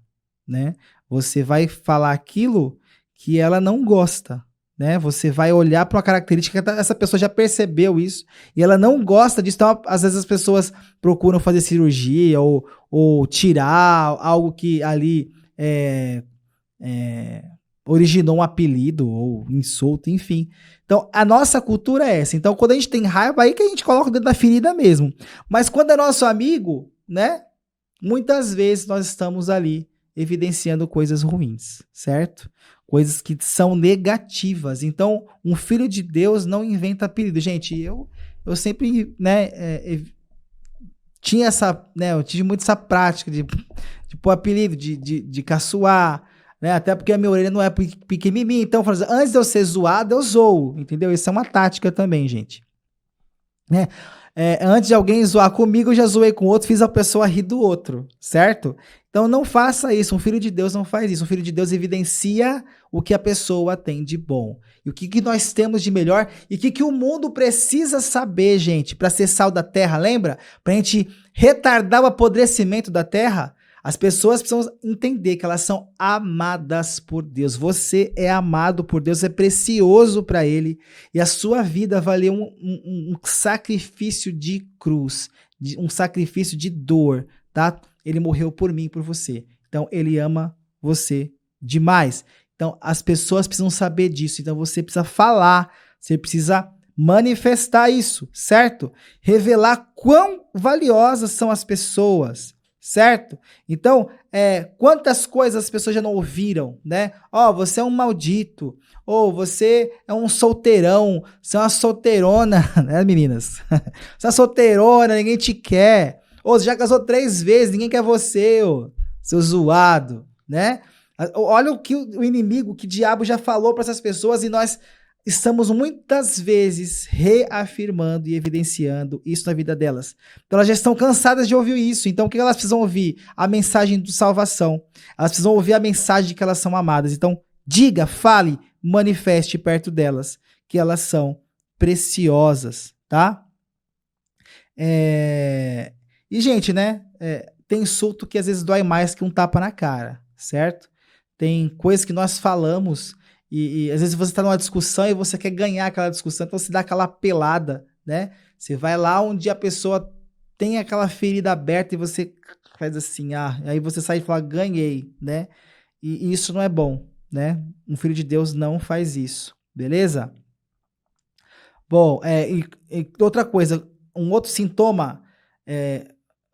né? Você vai falar aquilo que ela não gosta, né? Você vai olhar para uma característica que essa pessoa já percebeu isso e ela não gosta disso. Então, às vezes as pessoas procuram fazer cirurgia ou tirar algo que ali é, originou um apelido ou insulto, enfim. Então, a nossa cultura é essa. Então, quando a gente tem raiva, aí que a gente coloca o dedo na ferida mesmo. Mas quando é nosso amigo, né? Muitas vezes nós estamos ali evidenciando coisas ruins, certo? Coisas que são negativas. Então, um filho de Deus não inventa apelido. Gente, eu sempre, né, tinha essa, né, eu tive muito essa prática de pôr apelido, de caçoar, né, até porque a minha orelha não é pequenininha, então, antes de eu ser zoado, eu zoo, entendeu? Isso é uma tática também, gente. Né? Antes de alguém zoar comigo, eu já zoei com o outro, fiz a pessoa rir do outro, certo? Então não faça isso, um filho de Deus não faz isso, um filho de Deus evidencia o que a pessoa tem de bom, e o que nós temos de melhor, e o que o mundo precisa saber, gente, para ser sal da terra, lembra? Para a gente retardar o apodrecimento da terra, as pessoas precisam entender que elas são amadas por Deus. Você é amado por Deus, é precioso para Ele. E a sua vida valeu um sacrifício de cruz, um sacrifício de dor, tá? Ele morreu por mim e por você. Então, Ele ama você demais. Então, as pessoas precisam saber disso. Então, você precisa falar, você precisa manifestar isso, certo? Revelar quão valiosas são as pessoas, certo? Então, quantas coisas as pessoas já não ouviram, né? Você é um maldito, ou você é um solteirão, você é uma solteirona, né, meninas? Você é uma solteirona, ninguém te quer. Ou você já casou 3 vezes, ninguém quer você, seu zoado, né? Olha o que o inimigo, que o diabo já falou para essas pessoas e nós estamos muitas vezes reafirmando e evidenciando isso na vida delas. Então elas já estão cansadas de ouvir isso. Então o que elas precisam ouvir? A mensagem de salvação. Elas precisam ouvir a mensagem de que elas são amadas. Então diga, fale, manifeste perto delas que elas são preciosas, tá? E gente, né? Tem insulto que às vezes dói mais que um tapa na cara, certo? Tem coisas que nós falamos e às vezes você está numa discussão e você quer ganhar aquela discussão, então você dá aquela pelada, né? Você vai lá onde a pessoa tem aquela ferida aberta e você faz assim, aí você sai e fala, ganhei, né? E isso não é bom, né? Um filho de Deus não faz isso, beleza? Bom, e outra coisa, um outro sintoma,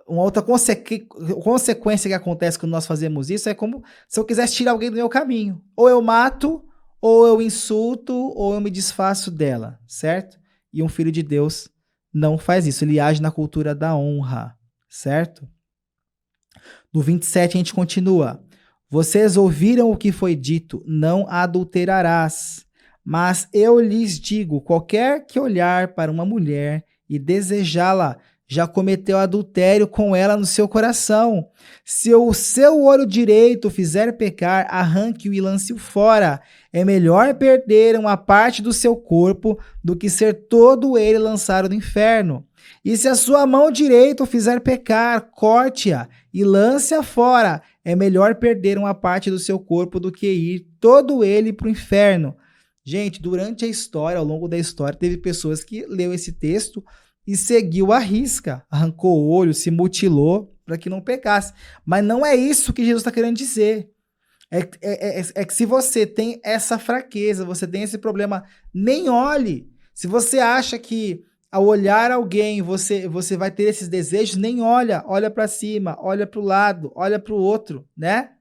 uma outra consequência que acontece quando nós fazemos isso é como se eu quisesse tirar alguém do meu caminho. Ou eu mato, ou eu insulto, ou eu me desfaço dela, certo? E um filho de Deus não faz isso. Ele age na cultura da honra, certo? No 27 a gente continua. Vocês ouviram o que foi dito, não adulterarás. Mas eu lhes digo, qualquer que olhar para uma mulher e desejá-la, já cometeu adultério com ela no seu coração. Se o seu olho direito fizer pecar, arranque-o e lance-o fora. É melhor perder uma parte do seu corpo do que ser todo ele lançado no inferno. E se a sua mão direita o fizer pecar, corte-a e lance-a fora. É melhor perder uma parte do seu corpo do que ir todo ele para o inferno. Gente, durante a história, ao longo da história, teve pessoas que leu esse texto e seguiu à risca, arrancou o olho, se mutilou para que não pecasse. Mas não é isso que Jesus está querendo dizer. É que se você tem essa fraqueza, você tem esse problema, nem olhe. Se você acha que ao olhar alguém você vai ter esses desejos, nem olha para cima, olha para o lado, olha para o outro, né?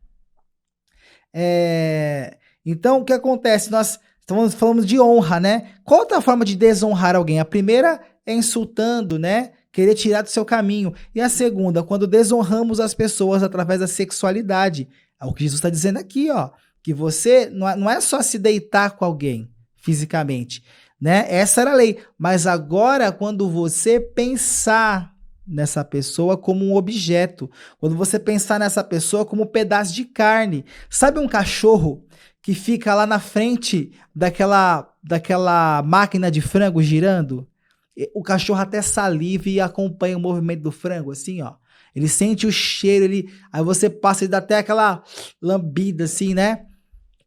Então, o que acontece? Nós estamos falando de honra, né? Qual outra forma de desonrar alguém? A primeira é insultando, né? Querer tirar do seu caminho. E a segunda, quando desonramos as pessoas através da sexualidade. É o que Jesus está dizendo aqui, ó. Que você não é só se deitar com alguém fisicamente, né? Essa era a lei. Mas agora, quando você pensar nessa pessoa como um objeto, quando você pensar nessa pessoa como um pedaço de carne. Sabe um cachorro que fica lá na frente daquela máquina de frango girando? O cachorro até saliva e acompanha o movimento do frango, assim, ó. Ele sente o cheiro, aí você passa e dá até aquela lambida, assim, né?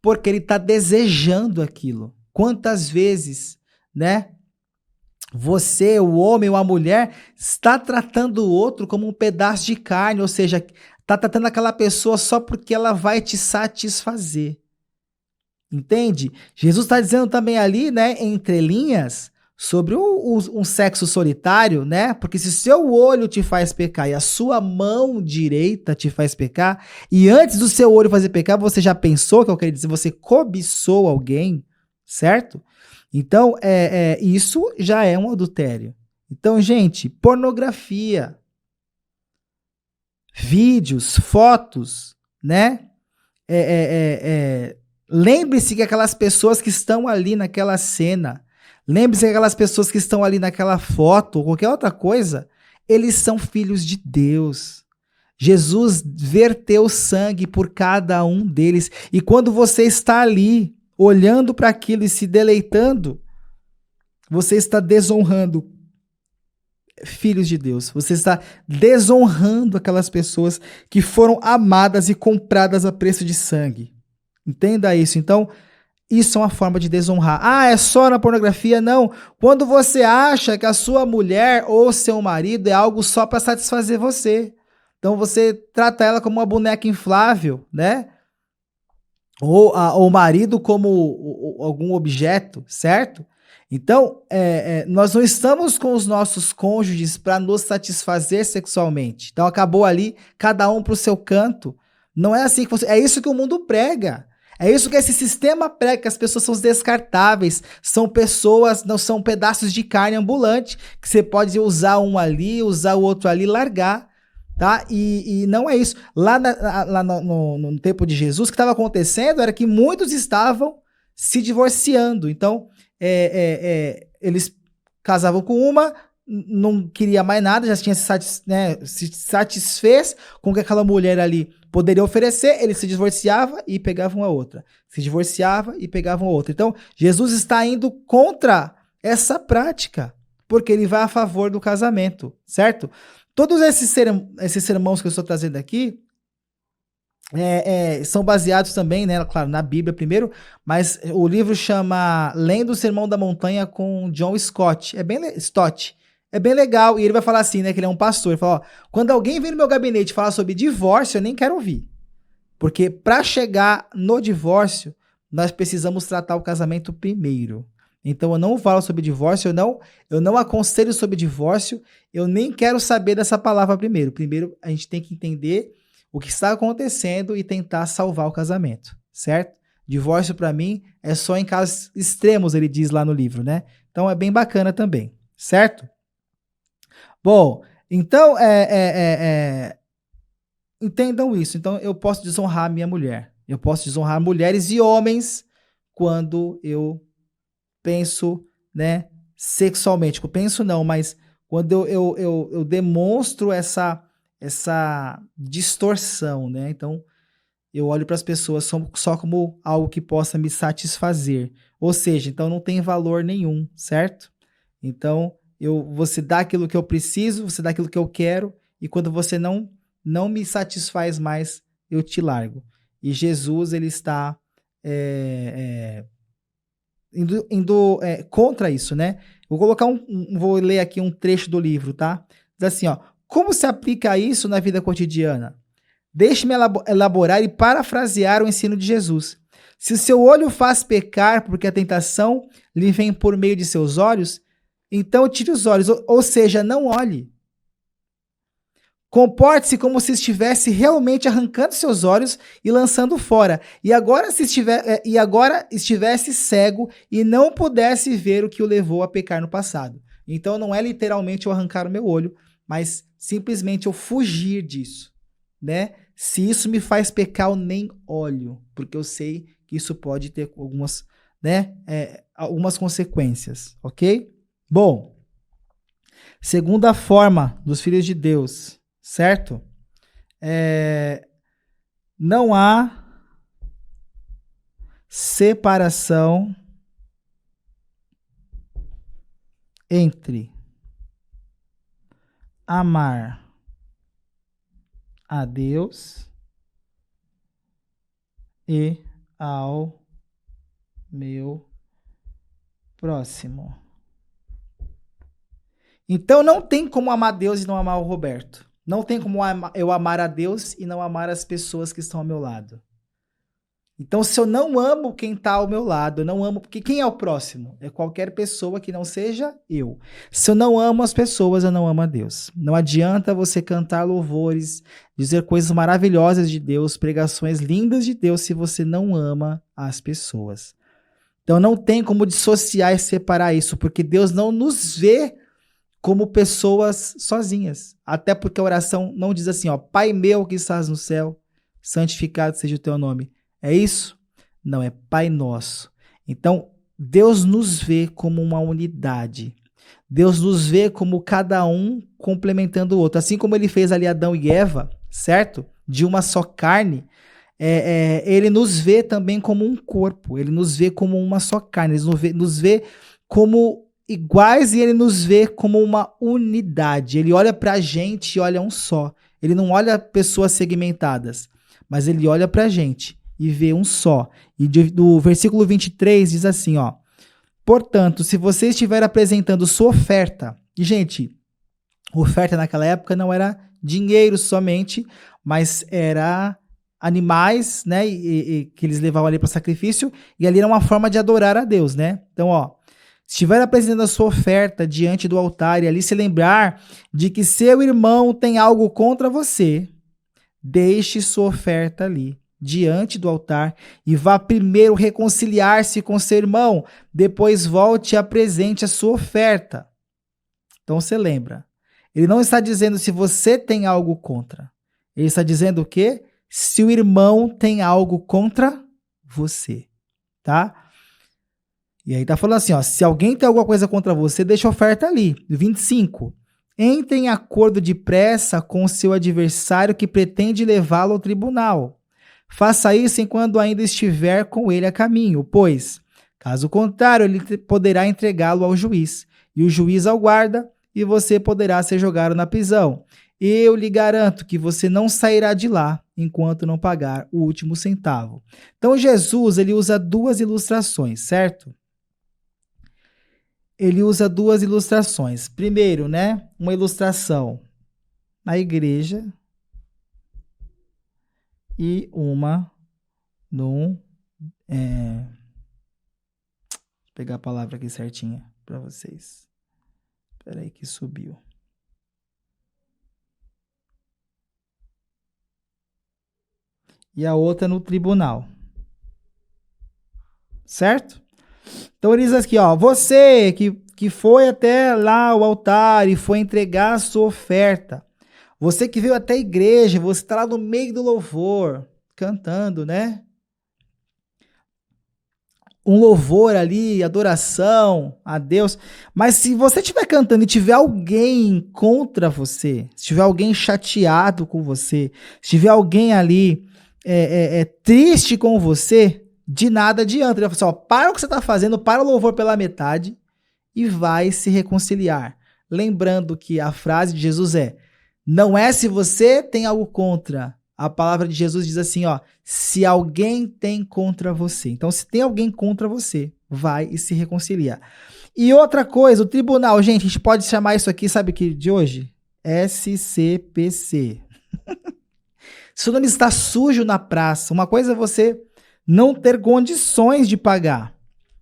porque ele está desejando aquilo. Quantas vezes, né? Você, o homem ou a mulher, está tratando o outro como um pedaço de carne, ou seja, está tratando aquela pessoa só porque ela vai te satisfazer. Entende? Jesus está dizendo também ali, né, entre linhas, sobre um sexo solitário, né? Porque se seu olho te faz pecar e a sua mão direita te faz pecar, e antes do seu olho fazer pecar, você já pensou, que eu queria dizer, você cobiçou alguém, certo? Então, isso já é um adultério. Então, gente, pornografia, vídeos, fotos, né? É, é, é, é, Lembre-se que aquelas pessoas que estão ali naquela cena, lembre-se que aquelas pessoas que estão ali naquela foto ou qualquer outra coisa, eles são filhos de Deus. Jesus verteu sangue por cada um deles. E quando você está ali, olhando para aquilo e se deleitando, você está desonrando filhos de Deus. Você está desonrando aquelas pessoas que foram amadas e compradas a preço de sangue. Entenda isso. Então, isso é uma forma de desonrar. Ah, é só na pornografia? Não. Quando você acha que a sua mulher ou seu marido é algo só para satisfazer você. Então você trata ela como uma boneca inflável, né? Ou o marido como algum objeto, certo? Então, nós não estamos com os nossos cônjuges para nos satisfazer sexualmente. Então, acabou ali, cada um para o seu canto. Não é assim que você. É isso que o mundo prega. É isso que esse sistema prega, que as pessoas são descartáveis, são pessoas, não são pedaços de carne ambulante, que você pode usar um ali, usar o outro ali, largar. Tá? E não é isso. Lá no tempo de Jesus, o que estava acontecendo era que muitos estavam se divorciando. Então, eles casavam com uma, não queria mais nada, já tinha se satisfez com o que aquela mulher ali poderia oferecer, ele se divorciava e pegava uma outra. Se divorciava e pegava uma outra. Então, Jesus está indo contra essa prática, porque ele vai a favor do casamento, certo? Todos esses sermãos que eu estou trazendo aqui são baseados também, né, claro, na Bíblia primeiro, mas o livro chama Lendo o Sermão da Montanha com John Stott. Stott. É bem legal, e ele vai falar assim, né, que ele é um pastor. Ele fala, ó, quando alguém vem no meu gabinete falar sobre divórcio, eu nem quero ouvir. Porque para chegar no divórcio, nós precisamos tratar o casamento primeiro. Então eu não falo sobre divórcio, eu não aconselho sobre divórcio, eu nem quero saber dessa palavra primeiro. Primeiro a gente tem que entender o que está acontecendo e tentar salvar o casamento, certo? Divórcio para mim é só em casos extremos, ele diz lá no livro, né? Então é bem bacana também, certo? Bom, então entendam isso. Então, eu posso desonrar minha mulher. Eu posso desonrar mulheres e homens quando eu penso, né, sexualmente. Eu penso não, mas quando eu demonstro essa distorção, né? Então, eu olho para as pessoas só como algo que possa me satisfazer. Ou seja, então não tem valor nenhum, certo? Então, você dá aquilo que eu preciso, você dá aquilo que eu quero, e quando você não me satisfaz mais, eu te largo. E Jesus, ele está indo contra isso, né? Vou ler aqui um trecho do livro, tá? Diz assim, ó, como se aplica isso na vida cotidiana? Deixe-me elaborar e parafrasear o ensino de Jesus. Se o seu olho faz pecar porque a tentação lhe vem por meio de seus olhos, então tire os olhos, ou seja, não olhe. Comporte-se como se estivesse realmente arrancando seus olhos e lançando fora. E agora estivesse cego e não pudesse ver o que o levou a pecar no passado. Então não é literalmente eu arrancar o meu olho, mas simplesmente eu fugir disso, né? Se isso me faz pecar, eu nem olho, porque eu sei que isso pode ter algumas, né, algumas consequências, ok? Bom, segunda forma dos filhos de Deus, certo? Não há separação entre amar a Deus e ao meu próximo. Então não tem como amar Deus e não amar o Roberto. Não tem como eu amar a Deus e não amar as pessoas que estão ao meu lado. Então, se eu não amo quem está ao meu lado, eu não amo. Porque quem é o próximo? É qualquer pessoa que não seja eu. Se eu não amo as pessoas, eu não amo a Deus. Não adianta você cantar louvores, dizer coisas maravilhosas de Deus, pregações lindas de Deus, se você não ama as pessoas. Então, não tem como dissociar e separar isso, porque Deus não nos vê como pessoas sozinhas. Até porque a oração não diz assim, ó, Pai meu que estás no céu, santificado seja o teu nome. É isso? Não, é Pai Nosso. Então, Deus nos vê como uma unidade. Deus nos vê como cada um complementando o outro. Assim como ele fez ali Adão e Eva, certo? De uma só carne, ele nos vê também como um corpo. Ele nos vê como uma só carne. Ele nos vê como iguais e ele nos vê como uma unidade. Ele olha pra gente e olha um só. Ele não olha pessoas segmentadas, mas ele olha pra gente e vê um só. E do versículo 23 diz assim, ó: portanto, se você estiver apresentando sua oferta, e gente, oferta naquela época não era dinheiro somente, mas era animais, né, que eles levavam ali para sacrifício, e ali era uma forma de adorar a Deus, né? Então, ó, se estiver apresentando a sua oferta diante do altar e ali se lembrar de que seu irmão tem algo contra você, deixe sua oferta ali diante do altar e vá primeiro reconciliar-se com seu irmão, depois volte e apresente a sua oferta. Então você lembra, ele não está dizendo se você tem algo contra, ele está dizendo o quê? Se o irmão tem algo contra você, tá? E aí tá falando assim, ó, se alguém tem alguma coisa contra você, deixa a oferta ali. 25. Entre em acordo depressa com o seu adversário que pretende levá-lo ao tribunal. Faça isso enquanto ainda estiver com ele a caminho, pois, caso contrário, ele poderá entregá-lo ao juiz, e o juiz ao guarda, e você poderá ser jogado na prisão. Eu lhe garanto que você não sairá de lá enquanto não pagar o último centavo. Então Jesus, ele usa duas ilustrações, certo? Ele usa duas ilustrações. Primeiro, né, uma ilustração na igreja e uma num... Vou pegar a palavra aqui certinha para vocês. Espera aí que subiu. E a outra no tribunal. Certo? Então ele diz aqui, ó, você que foi até lá o altar e foi entregar a sua oferta, você que veio até a igreja, você está lá no meio do louvor, cantando, né? Um louvor ali, adoração a Deus, mas se você estiver cantando e tiver alguém contra você, se tiver alguém chateado com você, se tiver alguém ali triste com você, de nada adianta. Ele vai falar assim, ó, para o que você está fazendo, para o louvor pela metade e vai se reconciliar. Lembrando que a frase de Jesus não é se você tem algo contra. A palavra de Jesus diz assim, ó, se alguém tem contra você. Então, se tem alguém contra você, vai e se reconcilia. E outra coisa, o tribunal, gente, a gente pode chamar isso aqui, sabe o que de hoje? SCPC. Se o nome está sujo na praça, uma coisa é você não ter condições de pagar.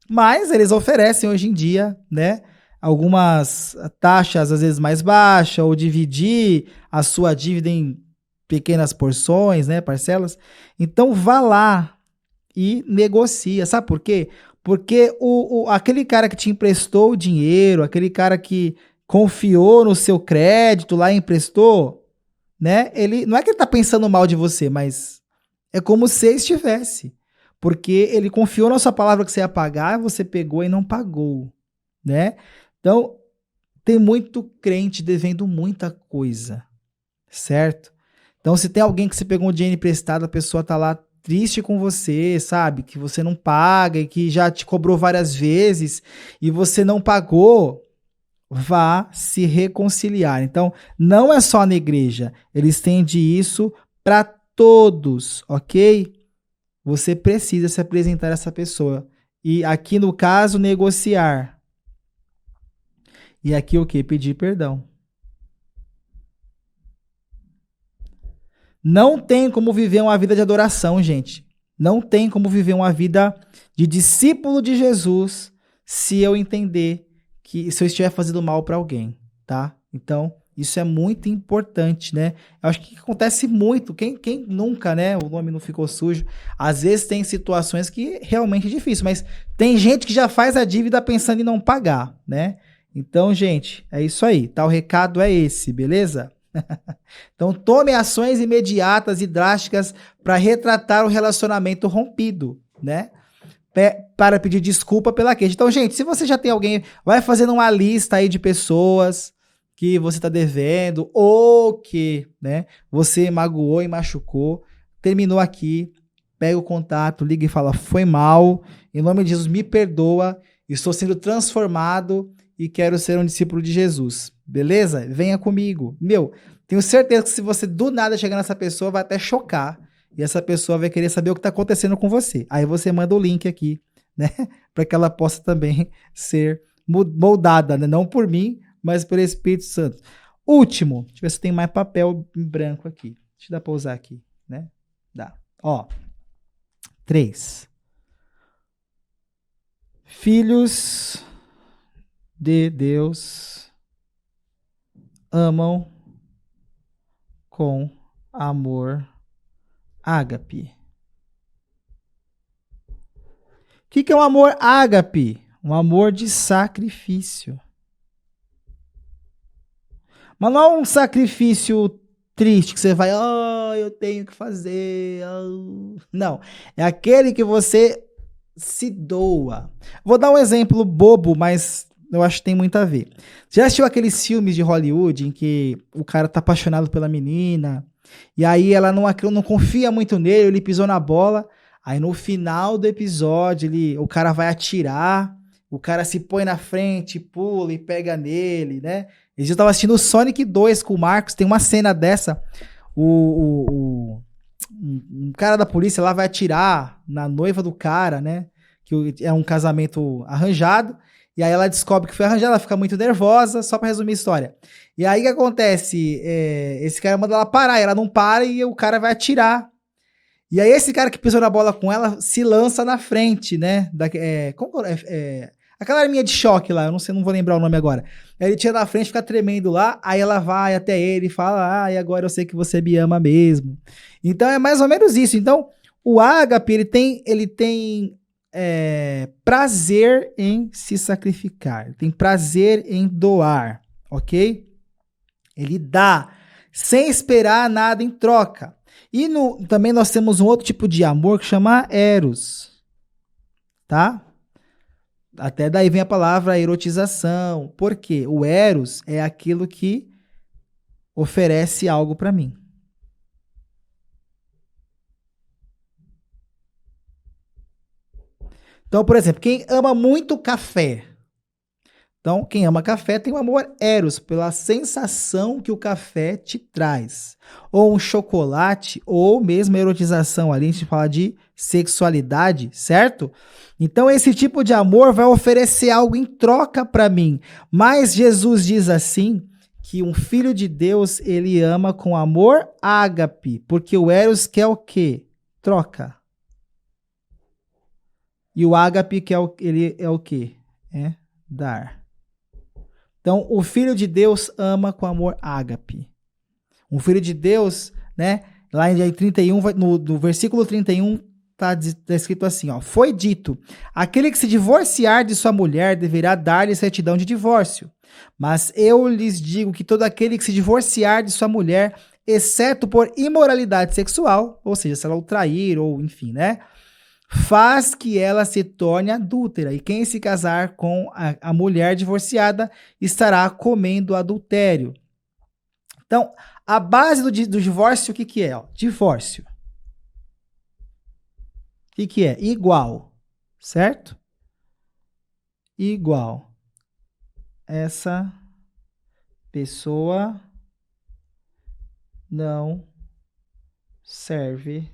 Mas eles oferecem hoje em dia, né, algumas taxas às vezes mais baixas, ou dividir a sua dívida em pequenas porções, né, parcelas. Então vá lá e negocia. Sabe por quê? Porque aquele cara que te emprestou o dinheiro, aquele cara que confiou no seu crédito lá e emprestou, né? Ele não é que ele tá pensando mal de você, mas é como se estivesse. Porque ele confiou na sua palavra que você ia pagar, você pegou e não pagou, né? Então, tem muito crente devendo muita coisa, certo? Então, se tem alguém que você pegou um dinheiro emprestado, a pessoa tá lá triste com você, sabe? Que você não paga e que já te cobrou várias vezes e você não pagou, vá se reconciliar. Então, não é só na igreja, ele estende isso para todos, ok? você precisa se apresentar a essa pessoa. E aqui no caso, negociar. E aqui o quê? Pedir perdão. Não tem como viver uma vida de adoração, gente. Não tem como viver uma vida de discípulo de Jesus se eu entender que se eu estiver fazendo mal para alguém, tá? Então, isso é muito importante, né? Eu acho que acontece muito. Quem nunca, né? O nome não ficou sujo. Às vezes tem situações que realmente é difícil, mas tem gente que já faz a dívida pensando em não pagar, né? Então, gente, é isso aí. Tá? O recado é esse, beleza? Então, tome ações imediatas e drásticas para retratar o relacionamento rompido, né? Para pedir desculpa pela queixa. Então, gente, se você já tem alguém, vai fazendo uma lista aí de pessoas que você está devendo ou que, né, você magoou e machucou. Terminou aqui, pega o contato, liga e fala: foi mal, em nome de Jesus, me perdoa, estou sendo transformado e quero ser um discípulo de Jesus. Beleza? Venha comigo. Meu, tenho certeza que se você do nada chegar nessa pessoa, vai até chocar. E essa pessoa vai querer saber o que está acontecendo com você. Aí você manda o link aqui, né? Para que ela possa também ser moldada, né? Não por mim, mas pelo Espírito Santo. Último, deixa eu ver se tem mais papel em branco aqui. Deixa eu dar para usar aqui, né? Dá. Ó, 3. Filhos de Deus amam com amor ágape. O que é um amor ágape? Um amor de sacrifício. Mas não é um sacrifício triste que você vai, eu tenho que fazer. Não. É aquele que você se doa. Vou dar um exemplo bobo, mas eu acho que tem muito a ver. Já assistiu aqueles filmes de Hollywood em que o cara tá apaixonado pela menina, e aí ela não confia muito nele, ele pisou na bola, aí no final do episódio o cara vai atirar, o cara se põe na frente, pula e pega nele, né? Eu tava assistindo o Sonic 2 com o Marcos, tem uma cena dessa, um cara da polícia lá vai atirar na noiva do cara, né? Que é um casamento arranjado. E aí ela descobre que foi arranjado, ela fica muito nervosa, só pra resumir a história. E aí o que acontece? Esse cara manda ela parar, ela não para e o cara vai atirar. E aí esse cara que pisou na bola com ela se lança na frente, né? Aquela arminha de choque lá, eu não sei, não vou lembrar o nome agora. Aí ele tira na frente, fica tremendo lá, aí ela vai até ele e fala: e agora eu sei que você me ama mesmo. Então é mais ou menos isso. Então, o ágape, ele tem prazer em se sacrificar, ele tem prazer em doar, ok? Ele dá sem esperar nada em troca. E também nós temos um outro tipo de amor que chama eros, tá? Até daí vem a palavra erotização. Por quê? O eros é aquilo que oferece algo para mim. Então, por exemplo, quem ama muito café. Então, quem ama café tem um amor eros pela sensação que o café te traz. Ou um chocolate, ou mesmo a erotização ali, a gente fala de sexualidade, certo? Então, esse tipo de amor vai oferecer algo em troca para mim. Mas Jesus diz assim, que um filho de Deus, ele ama com amor ágape, porque o eros quer o quê? Troca. E o ágape quer ele é o quê? É dar. Então, o Filho de Deus ama com amor ágape. Um Filho de Deus, né? Lá em 31, no versículo 31, tá escrito assim, ó. Foi dito, aquele que se divorciar de sua mulher deverá dar-lhe certidão de divórcio. Mas eu lhes digo que todo aquele que se divorciar de sua mulher, exceto por imoralidade sexual, ou seja, se ela o trair, ou enfim, né? Faz que ela se torne adúltera, e quem se casar com a mulher divorciada estará comendo adultério. Então, a base do divórcio, o que, que é? Ó? Divórcio. O que, que é? Igual, certo? Igual. Essa pessoa não serve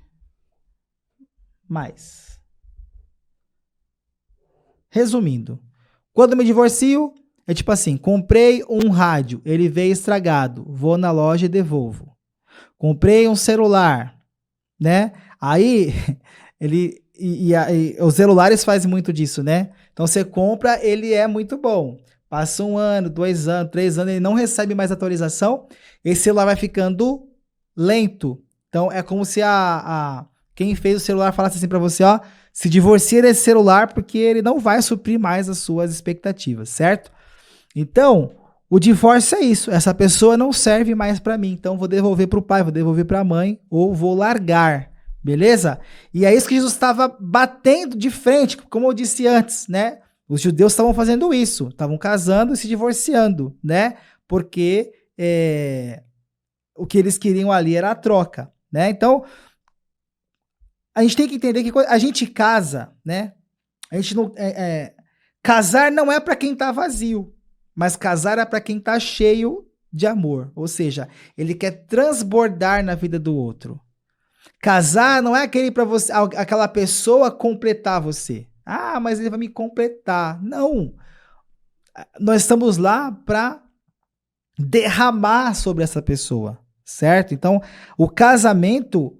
mais. Resumindo, quando eu me divorcio, é tipo assim, comprei um rádio, ele veio estragado, vou na loja e devolvo. Comprei um celular, né? Aí, os celulares fazem muito disso, né? Então você compra, ele é muito bom. Passa 1 ano, 2 anos, 3 anos, ele não recebe mais atualização, esse celular vai ficando lento. Então é como se quem fez o celular falasse assim pra você, ó, se divorcia desse celular porque ele não vai suprir mais as suas expectativas, certo? Então, o divórcio é isso, essa pessoa não serve mais pra mim, então vou devolver pro pai, vou devolver pra mãe ou vou largar, beleza? E é isso que Jesus estava batendo de frente, como eu disse antes, né? Os judeus estavam fazendo isso, estavam casando e se divorciando, né? Porque o que eles queriam ali era a troca, né? Então, a gente tem que entender que quando a gente casa, né? A gente não, casar não é para quem tá vazio, mas casar é para quem tá cheio de amor. Ou seja, ele quer transbordar na vida do outro. Casar não é aquele para você, aquela pessoa completar você. Ah, mas ele vai me completar. Não. Nós estamos lá para derramar sobre essa pessoa, certo? Então, o casamento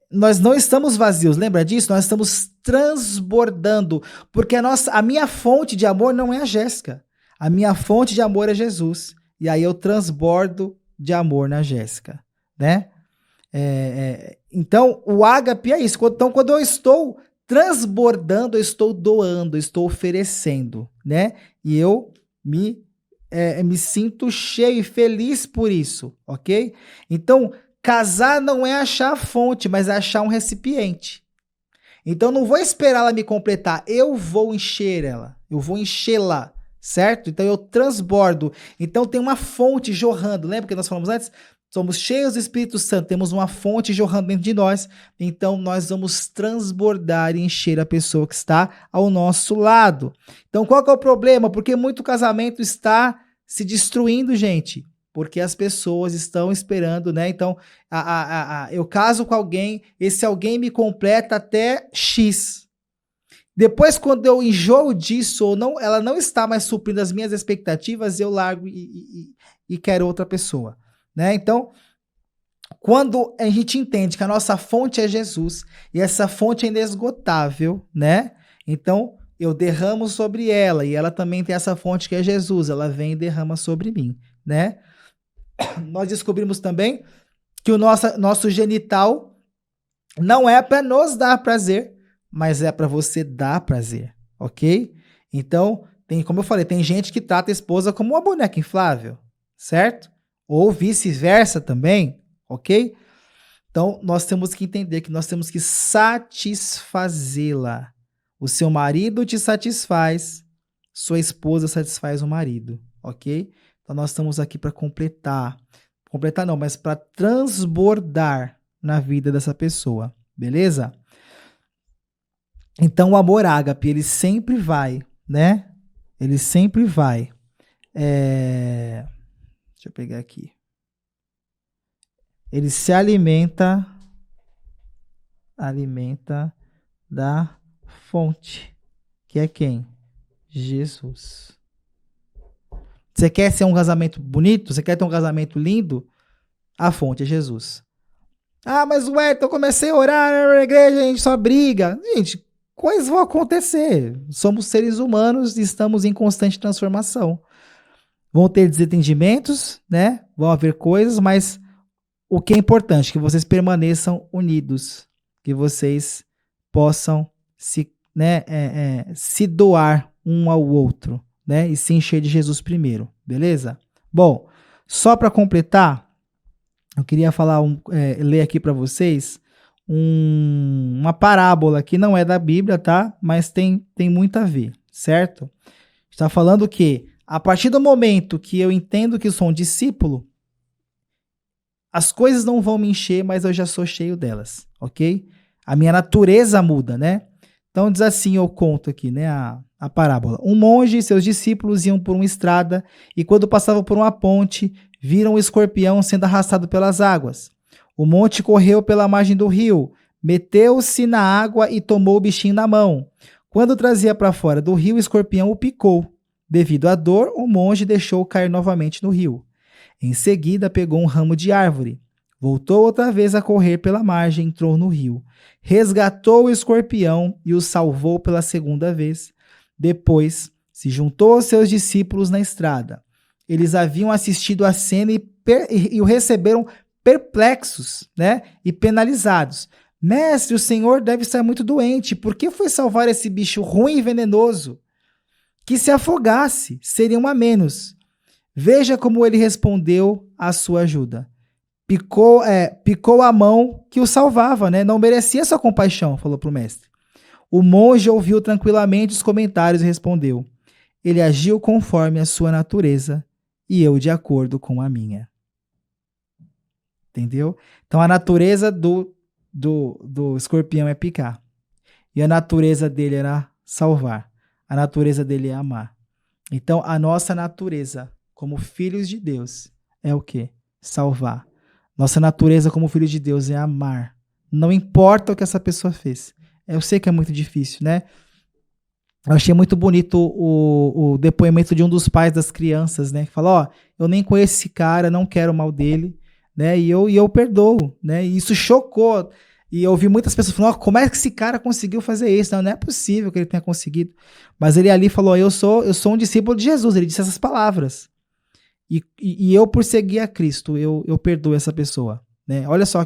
nós não estamos vazios, lembra disso? Nós estamos transbordando, porque a minha fonte de amor não é a Jéssica. A minha fonte de amor é Jesus. E aí eu transbordo de amor na Jéssica, né? Então, o ágape é isso. Então, quando eu estou transbordando, eu estou doando, eu estou oferecendo, né? E eu me sinto cheio e feliz por isso, ok? Então, casar não é achar a fonte, mas é achar um recipiente. Então, não vou esperar ela me completar, eu vou encher ela, eu vou enchê-la, certo? Então, eu transbordo. Então, tem uma fonte jorrando, lembra que nós falamos antes? Somos cheios do Espírito Santo, temos uma fonte jorrando dentro de nós, então nós vamos transbordar e encher a pessoa que está ao nosso lado. Então qual que é o problema? Porque muito casamento está se destruindo, gente, porque as pessoas estão esperando, né? Então eu caso com alguém, esse alguém me completa até X. Depois, quando eu enjoo disso, ou não, ela não está mais suprindo as minhas expectativas, eu largo e quero outra pessoa. Né? Então, quando a gente entende que a nossa fonte é Jesus e essa fonte é inesgotável, né? Então, eu derramo sobre ela e ela também tem essa fonte que é Jesus, ela vem e derrama sobre mim, né? Nós descobrimos também que o nosso genital não é para nos dar prazer, mas é para você dar prazer, ok? Então, como eu falei, tem gente que trata a esposa como uma boneca inflável, certo? Ou vice-versa também, ok? Então, nós temos que entender que nós temos que satisfazê-la. O seu marido te satisfaz, sua esposa satisfaz o marido, ok? Então, nós estamos aqui para completar. Completar não, mas para transbordar na vida dessa pessoa, beleza? Então, o amor ágape, ele sempre vai, né? Ele sempre vai. Deixa eu pegar aqui. Ele se alimenta da fonte, que é quem? Jesus. Você quer ser um casamento bonito? Você quer ter um casamento lindo? A fonte é Jesus. Ah, mas eu comecei a orar na igreja, a gente só briga. Gente, coisas vão acontecer. Somos seres humanos e estamos em constante transformação. Vão ter desentendimentos, né? Vão haver coisas, mas o que é importante, que vocês permaneçam unidos, que vocês possam se doar um ao outro, né? E se encher de Jesus primeiro, beleza? Bom, só para completar, eu queria ler aqui para vocês uma parábola que não é da Bíblia, tá? Mas tem muito a ver, certo? Está falando que a partir do momento que eu entendo que sou um discípulo, as coisas não vão me encher, mas eu já sou cheio delas, ok? A minha natureza muda, né? Então diz assim, eu conto aqui, né, a parábola. Um monge e seus discípulos iam por uma estrada e quando passavam por uma ponte, viram um escorpião sendo arrastado pelas águas. O monge correu pela margem do rio, Meteu-se na água e tomou o bichinho na mão. Quando trazia para fora do rio, o escorpião o picou. Devido à dor, o monge deixou-o cair novamente no rio. Em seguida, pegou um ramo de árvore. Voltou outra vez a correr pela margem e entrou no rio. Resgatou o escorpião e o salvou pela segunda vez. Depois, se juntou aos seus discípulos na estrada. Eles haviam assistido à cena e o receberam perplexos, né? E penalizados. Mestre, o senhor deve estar muito doente. Por que foi salvar esse bicho ruim e venenoso? Que se afogasse, seria um a menos. Veja como ele respondeu à sua ajuda. Picou a mão que o salvava, né? Não merecia sua compaixão, falou para o mestre. O monge ouviu tranquilamente os comentários e respondeu. Ele agiu conforme a sua natureza e eu de acordo com a minha. Entendeu? Então a natureza do escorpião é picar. E a natureza dele era salvar. A natureza dele é amar. Então a nossa natureza como filhos de Deus é o quê? Salvar. Nossa natureza como filhos de Deus é amar. Não importa o que essa pessoa fez. Eu sei que é muito difícil, né? Eu achei muito bonito o depoimento de um dos pais das crianças, né? Que falou, eu nem conheço esse cara, não quero o mal dele, né? E eu perdoo, né? E isso chocou. E eu ouvi muitas pessoas falando, como é que esse cara conseguiu fazer isso? Não é possível que ele tenha conseguido. Mas ele ali falou, eu sou um discípulo de Jesus. Ele disse essas palavras. E eu, por seguir a Cristo, eu perdoo essa pessoa, né? Olha só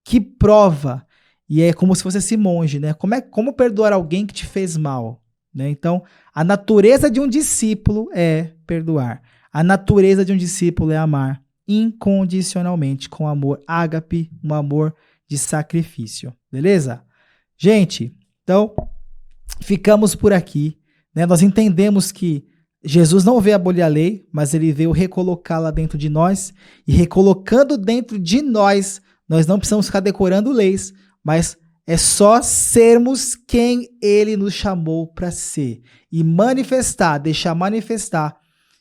que prova. E é como se fosse esse monge, né? Como perdoar alguém que te fez mal, né? Então, a natureza de um discípulo é perdoar. A natureza de um discípulo é amar incondicionalmente, com amor ágape, um amor de sacrifício. Beleza? Gente, então, ficamos por aqui, né? Nós entendemos que Jesus não veio abolir a lei, mas ele veio recolocá-la dentro de nós, e recolocando dentro de nós, nós não precisamos ficar decorando leis, mas é só sermos quem ele nos chamou para ser. E manifestar, deixar manifestar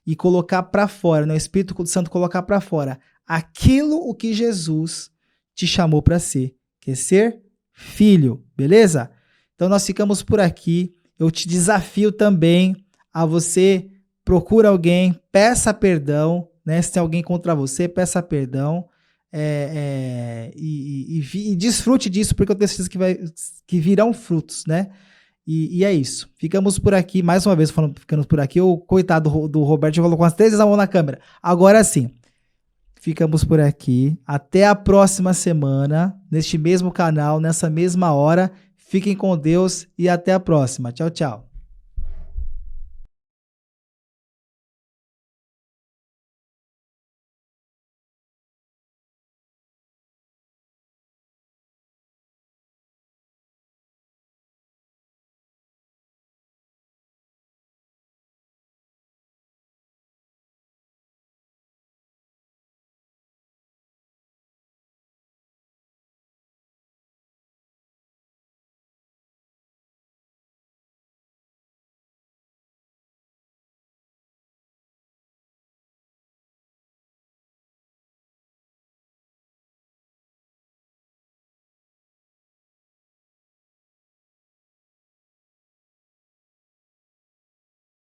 e colocar para fora, né? O Espírito Santo colocar para fora aquilo o que Jesus te chamou para ser, que é ser filho, beleza? Então nós ficamos por aqui. Eu te desafio também a você procura alguém, peça perdão, né? Se tem alguém contra você, peça perdão. E desfrute disso, porque eu tenho certeza que virão frutos, né? E é isso. Ficamos por aqui, mais uma vez ficamos por aqui. O coitado do Roberto já colocou as 3 vezes a mão na câmera. Agora sim. Ficamos por aqui. Até a próxima semana, neste mesmo canal, nessa mesma hora. Fiquem com Deus e até a próxima. Tchau, tchau.